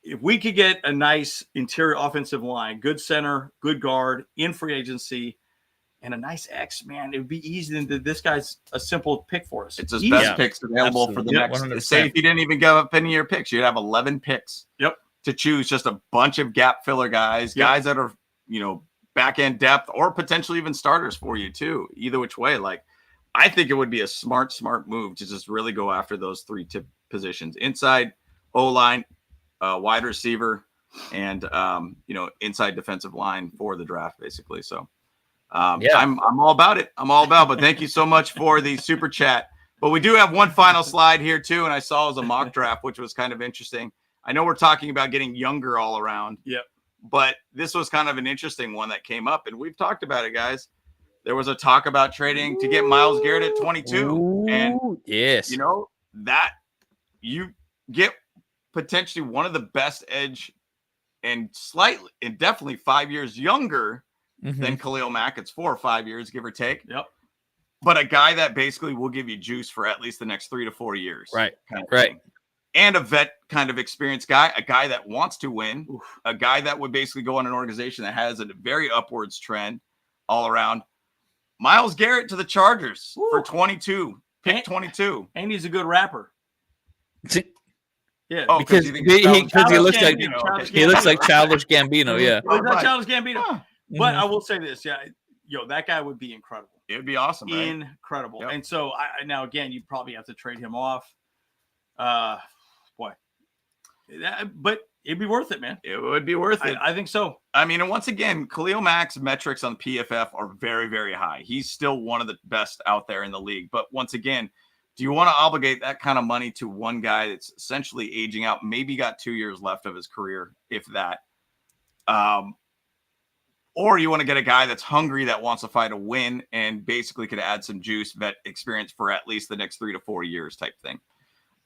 if we could get a nice interior offensive line, good center, good guard in free agency, and a nice X, man, it would be easy. This guy's a simple pick for us. It's his best picks available for the next. 100%. Say if you didn't even give up any of your picks, you'd have 11 picks. Yep. To choose just a bunch of gap filler guys, guys that are, back end depth or potentially even starters for you too. Either which way, I think it would be a smart move to just really go after those 3 tip positions: inside O-line, wide receiver, and inside defensive line for the draft, basically. So. I'm all about it. But thank you so much for the super chat. But we do have one final slide here too, and I saw it was a mock draft, which was kind of interesting. I know we're talking about getting younger all around. Yep. But this was kind of an interesting one that came up, and we've talked about it, guys. there was a talk about trading to get Myles Garrett at 22. Ooh, and yes, that you get potentially one of the best edge and definitely 5 years younger than Khalil Mack. It's 4 or 5 years, give or take. Yep. But a guy that basically will give you juice for at least the next 3 to 4 years. Right. Kind of right. thing. And a vet kind of experienced guy, a guy that wants to win, a guy that would basically go on an organization that has a very upwards trend all around. Myles Garrett to the Chargers for 22. Pick 22. And he's a good rapper. Yeah, because he looks like Childish Gambino. Yeah, Childish Gambino. But I will say this, that guy would be incredible. It would be awesome, right? Incredible. Yep. And so now again, you probably have to trade him off. But it'd be worth it, man. It would be worth it. I think so. I mean, and once again, Khalil Mack's metrics on PFF are very, very high. He's still one of the best out there in the league. But once again, do you want to obligate that kind of money to one guy that's essentially aging out, maybe got 2 years left of his career, if that? Or you want to get a guy that's hungry, that wants to fight a win, and basically could add some juice, vet experience for at least the next 3 to 4 years type thing.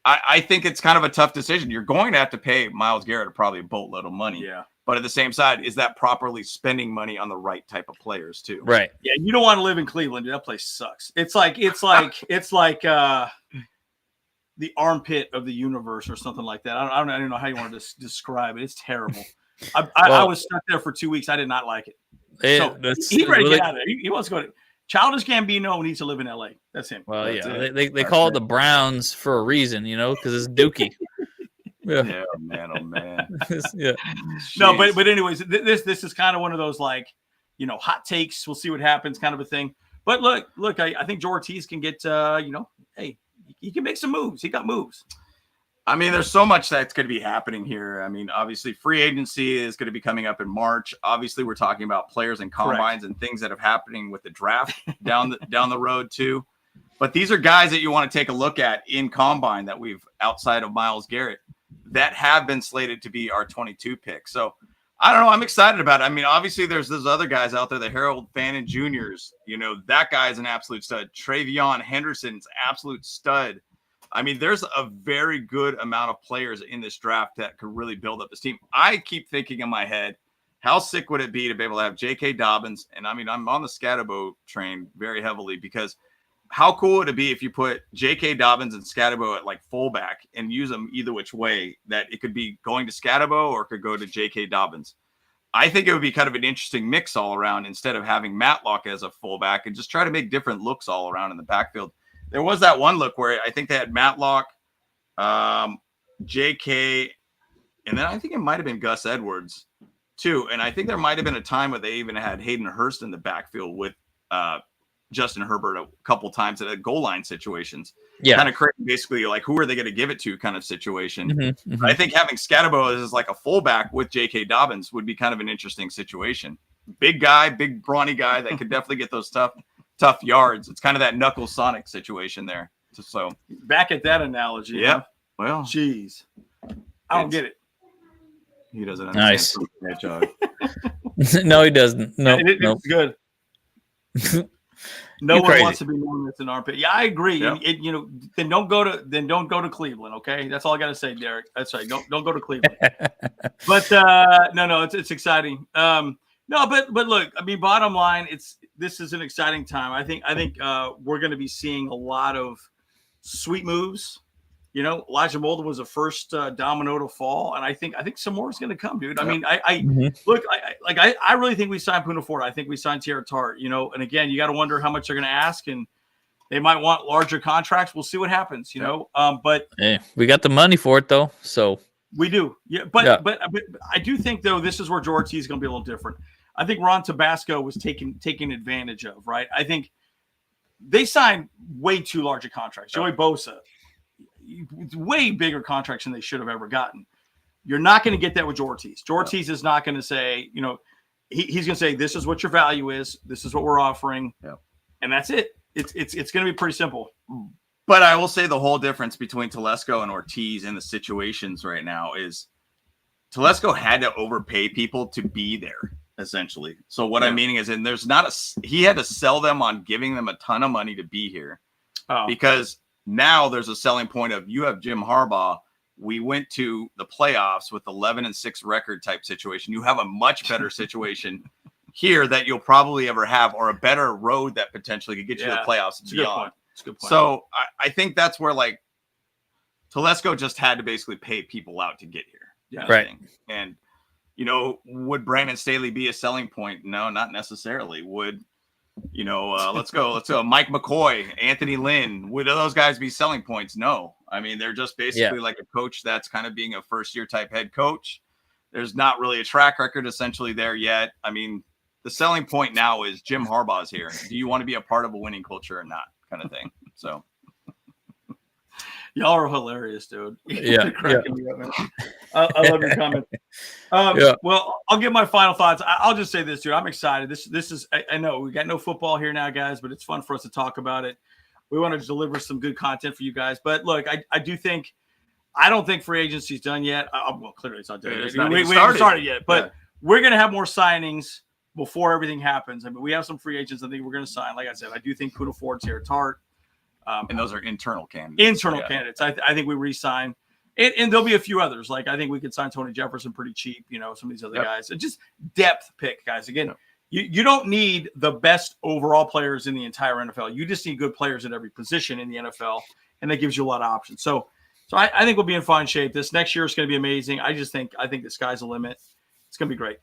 I think it's kind of a tough decision. You're going to have to pay Myles Garrett probably a boatload of money. Yeah. But at the same side, is that properly spending money on the right type of players too? Right. Yeah, you don't want to live in Cleveland. Dude, that place sucks. It's like the armpit of the universe or something like that. I don't know how you want to describe it. It's terrible. I was stuck there for 2 weeks. I did not like it. He's ready to get out of there. He wants to go to Childish Gambino needs to live in LA. That's him. Well, they call it the Browns for a reason, because it's Dookie. Yeah, man, oh man. Yeah. No, but anyways, this is kind of one of those hot takes. We'll see what happens, kind of a thing. But look, I think Joe Hortiz can get hey, he can make some moves. He got moves. I mean, there's so much that's going to be happening here. I mean, obviously, free agency is going to be coming up in March. Obviously, we're talking about players and combines and things that are happening with the draft down the road too. But these are guys that you want to take a look at in combine that we've outside of Myles Garrett that have been slated to be our 22 pick. So I don't know. I'm excited about it. I mean, obviously, there's those other guys out there, the Harold Fannin Juniors. That guy is an absolute stud. Travion Henderson's absolute stud. I mean, there's a very good amount of players in this draft that could really build up this team. I keep thinking in my head, how sick would it be to be able to have J.K. Dobbins? And I mean, I'm on the Scatterbo train very heavily because how cool would it be if you put J.K. Dobbins and Scatterbo at fullback and use them either which way, that it could be going to Scatterbo or it could go to J.K. Dobbins. I think it would be kind of an interesting mix all around instead of having Matlock as a fullback and just try to make different looks all around in the backfield. There was that one look where I think they had Matlock, J.K., and then I think it might have been Gus Edwards too. And I think there might have been a time where they even had Hayden Hurst in the backfield with Justin Herbert a couple times at goal line situations. Yeah. Kind of creating basically who are they going to give it to kind of situation. Mm-hmm. I think having Scatterbo as a fullback with J.K. Dobbins would be kind of an interesting situation. Big guy, big brawny guy that could definitely get those tough yards. It's kind of that Knuckles Sonic situation there. So back at that analogy. Yeah. Huh? Well, jeez, I don't get it. He doesn't understand. Nice. No, he doesn't. No, nope. It's good. No one wants to be known as an armpit. Yeah, I agree. Yep. Then don't go to Cleveland. Okay, that's all I got to say, Derek. That's right. Don't go to Cleveland. But no, it's exciting. No, but look, I mean, bottom line, this is an exciting time. I think we're going to be seeing a lot of sweet moves. Elijah Molden was the first domino to fall, and I think some more is going to come, dude. I mean, I really think we signed Puna Ford. I think we signed Tierra Tart. And again, you got to wonder how much they're going to ask, and they might want larger contracts. We'll see what happens. But hey, we got the money for it though, so we do. Yeah, but I do think though this is where Joe Hortiz is going to be a little different. I think Ron Tabasco was taken advantage of, right? I think they signed way too large a contracts. Joey Bosa, way bigger contracts than they should have ever gotten. You're not going to get that with Joe Hortiz. Joe Hortiz is not going to say, he's going to say, this is what your value is. This is what we're offering. Yeah. And that's it. It's going to be pretty simple. But I will say the whole difference between Telesco and Hortiz in the situations right now is Telesco had to overpay people to be there. essentially. So what I'm meaning is, and he had to sell them on giving them a ton of money to be here, because now there's a selling point of, you have Jim Harbaugh. We went to the playoffs with 11-6 record type situation. You have a much better situation here that you'll probably ever have, or a better road that potentially could get you to the playoffs and beyond. It's a good point. So I think that's where, like, Telesco just had to basically pay people out to get here. Yeah. Right. And, you know, would Brandon Staley be a selling point? No, not necessarily. Would, you know, let's go. Mike McCoy, Anthony Lynn, would those guys be selling points? No. I mean, they're just basically like a coach that's kind of being a first-year type head coach. There's not really a track record essentially there yet. I mean, the selling point now is Jim Harbaugh's here. Do you want to be a part of a winning culture or not, kind of thing. So. Y'all are hilarious, dude. Yeah. I love your comment. Well, I'll give my final thoughts. I'll just say this, dude. I'm excited. This is, I know we got no football here now, guys, but it's fun for us to talk about it. We want to deliver some good content for you guys. But look, I don't think free agency's done yet. Well, clearly it's not done. We haven't started yet, but we're going to have more signings before everything happens. I mean, we have some free agents I think we're going to sign. Like I said, I do think Poona Ford's here. Tart. And those are internal candidates. Candidates. I think we re-sign. And there'll be a few others. Like, I think we could sign Tony Jefferson pretty cheap, you know, some of these other guys. And just depth pick, guys. Again, you don't need the best overall players in the entire NFL. You just need good players at every position in the NFL, and that gives you a lot of options. So I think we'll be in fine shape. This next year is going to be amazing. I think the sky's the limit. It's going to be great.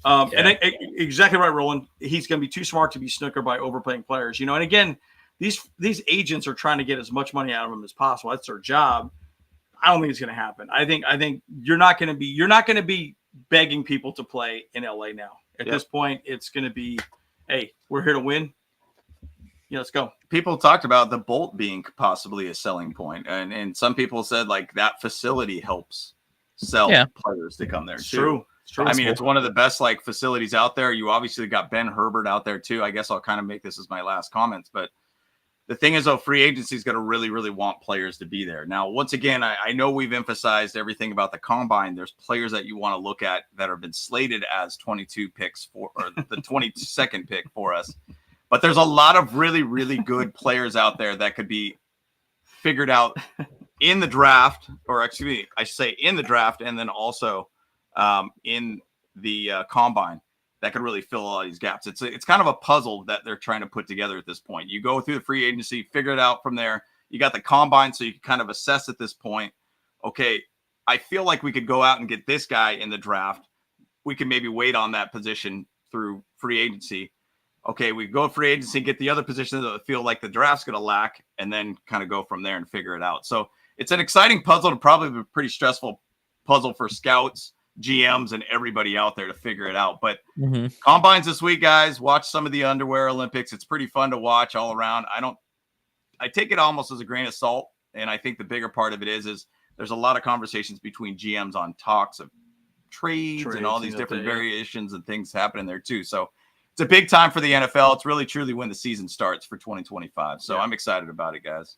And exactly right, Roland. He's going to be too smart to be snookered by overpaying players, you know. And again, these agents are trying to get as much money out of them as possible. That's their job. I don't think it's going to happen. I think you're not going to be begging people to play in LA now. At this point, it's going to be, hey, we're here to win. Yeah, let's go. People talked about the Bolt being possibly a selling point, and some people said like that facility helps sell players to come there. It's true. I mean, it's one of the best like facilities out there. You obviously got Ben Herbert out there too. I guess I'll kind of make this as my last comments, but the thing is, though, free agency is going to really, really want players to be there. Now, once again, I know we've emphasized everything about the combine. There's players that you want to look at that have been slated as 22 picks or the 22nd pick for us. But there's a lot of really, really good players out there that could be figured out in the draft, or excuse me, I say in the draft, and then also in the combine. That could really fill all these gaps. It's kind of a puzzle that they're trying to put together at this point. You go through the free agency, figure it out from there. You got the combine, so you can kind of assess at this point, okay, I feel like we could go out and get this guy in the draft. We can maybe wait on that position through free agency. Okay, we go free agency, get the other position that feel like the draft's going to lack, and then kind of go from there and figure it out. So it's an exciting puzzle, to probably a pretty stressful puzzle for scouts, GMs, and everybody out there to figure it out. But combines this week, guys. Watch some of the underwear Olympics. It's pretty fun to watch all around. I take it almost as a grain of salt, and I think the bigger part of it is there's a lot of conversations between GMs on talks of trades and all these different variations and things happening there too. So it's a big time for the NFL. It's really truly when the season starts for 2025. So I'm excited about it, guys.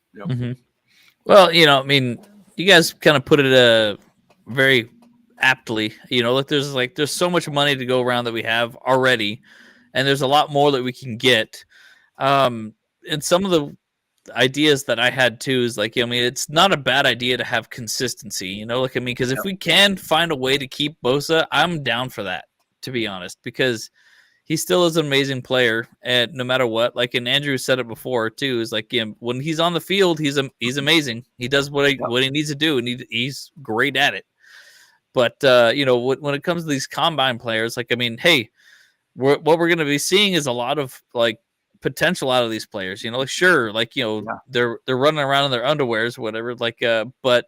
Well, you know, I mean, you guys kind of put it very aptly, you know, there's so much money to go around that we have already, and there's a lot more that we can get. And some of the ideas that I had too is like, I mean, it's not a bad idea to have consistency, you know, like, I mean, because if we can find a way to keep Bosa, I'm down for that, to be honest, because he still is an amazing player, and no matter what, like, and Andrew said it before too, is like, you know, when he's on the field, he's amazing. He does what he needs to do, and he's great at it. But, you know, when it comes to these combine players, like, I mean, hey, what we're going to be seeing is a lot of, like, potential out of these players, you know, like, sure, like, you know, they're running around in their underwears, whatever, like, but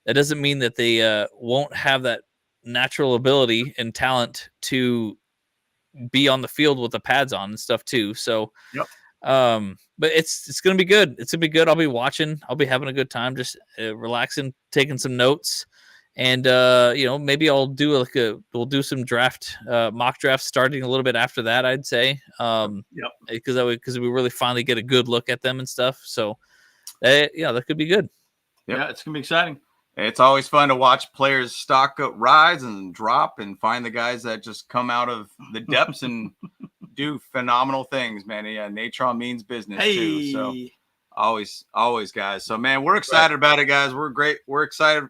that doesn't mean that they won't have that natural ability and talent to be on the field with the pads on and stuff too. So, but it's going to be good. It's going to be good. I'll be watching. I'll be having a good time, just relaxing, taking some notes. And, you know, maybe I'll do we'll do some mock drafts starting a little bit after that, I'd say. Because we really finally get a good look at them and stuff. So, that could be good. Yeah, it's going to be exciting. It's always fun to watch players stock rise and drop and find the guys that just come out of the depths and do phenomenal things, man. Yeah, Natron means business too. So always, guys. So, man, we're excited about it, guys. We're excited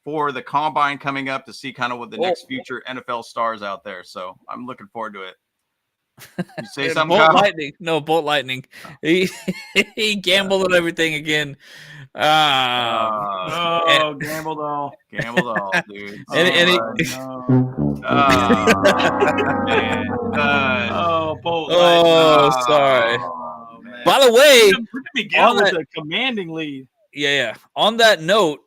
for the combine coming up to see kind of what the next future NFL stars out there. So I'm looking forward to it. You say something, Bolt Lightning. No, Bolt Lightning. He gambled on everything again. Gambled all, dude. Bolt. Sorry. Oh, man. By the way, on that commanding lead. Yeah. On that note,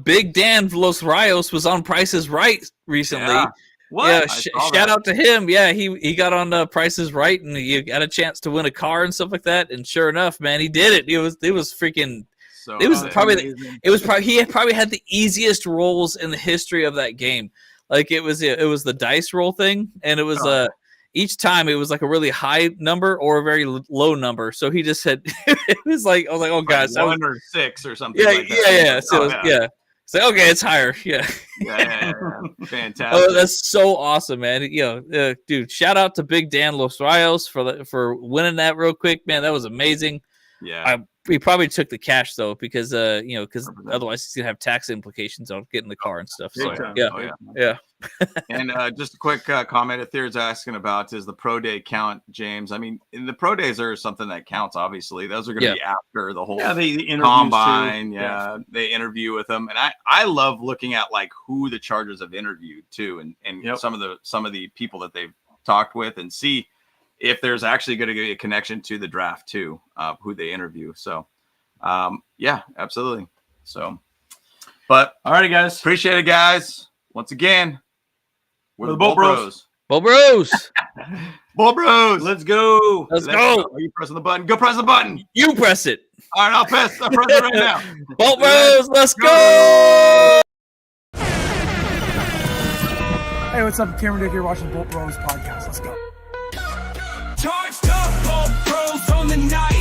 Big Dan Los Rios was on Price is Right recently. Yeah. What? Yeah, shout out to him. Yeah, he got on Price is Right, and he got a chance to win a car and stuff like that. And sure enough, man, he did it. It was freaking. So it was probably he probably had the easiest rolls in the history of that game. Like it was the dice roll thing, and it was each time it was like a really high number or a very low number. So he just said it was like I was like, oh gosh, like 1 or 6 or something. Yeah, like that. yeah. So yeah. It's like, okay, it's higher. Yeah. Yeah. Fantastic. Oh, that's so awesome, man. Dude, shout out to Big Dan Los Rios for winning that real quick, man. That was amazing. Yeah. He probably took the cash though, because otherwise he's gonna have tax implications on getting the car and stuff. So yeah. And just a quick comment Aether's asking about is the pro day count, James. I mean, in the pro days are something that counts. Obviously, those are going to be after the whole the combine. They interview with them, and I love looking at like who the Chargers have interviewed too, and some of the people that they've talked with, and see if there's actually going to be a connection to the draft too, who they interview. So, yeah, absolutely. So, but all righty, guys, appreciate it, guys. Once again, we're the Bolt Bros. Bolt Bros. Bolt Bros. Let's go. Let's go. Are you pressing the button? Go press the button. You press it. All right, I'll press it right now. Bolt Bros. Let's go. Hey, what's up? Cameron Dick here watching Bolt Bros podcast. Let's go. Charged up, Bolt Bros on the night.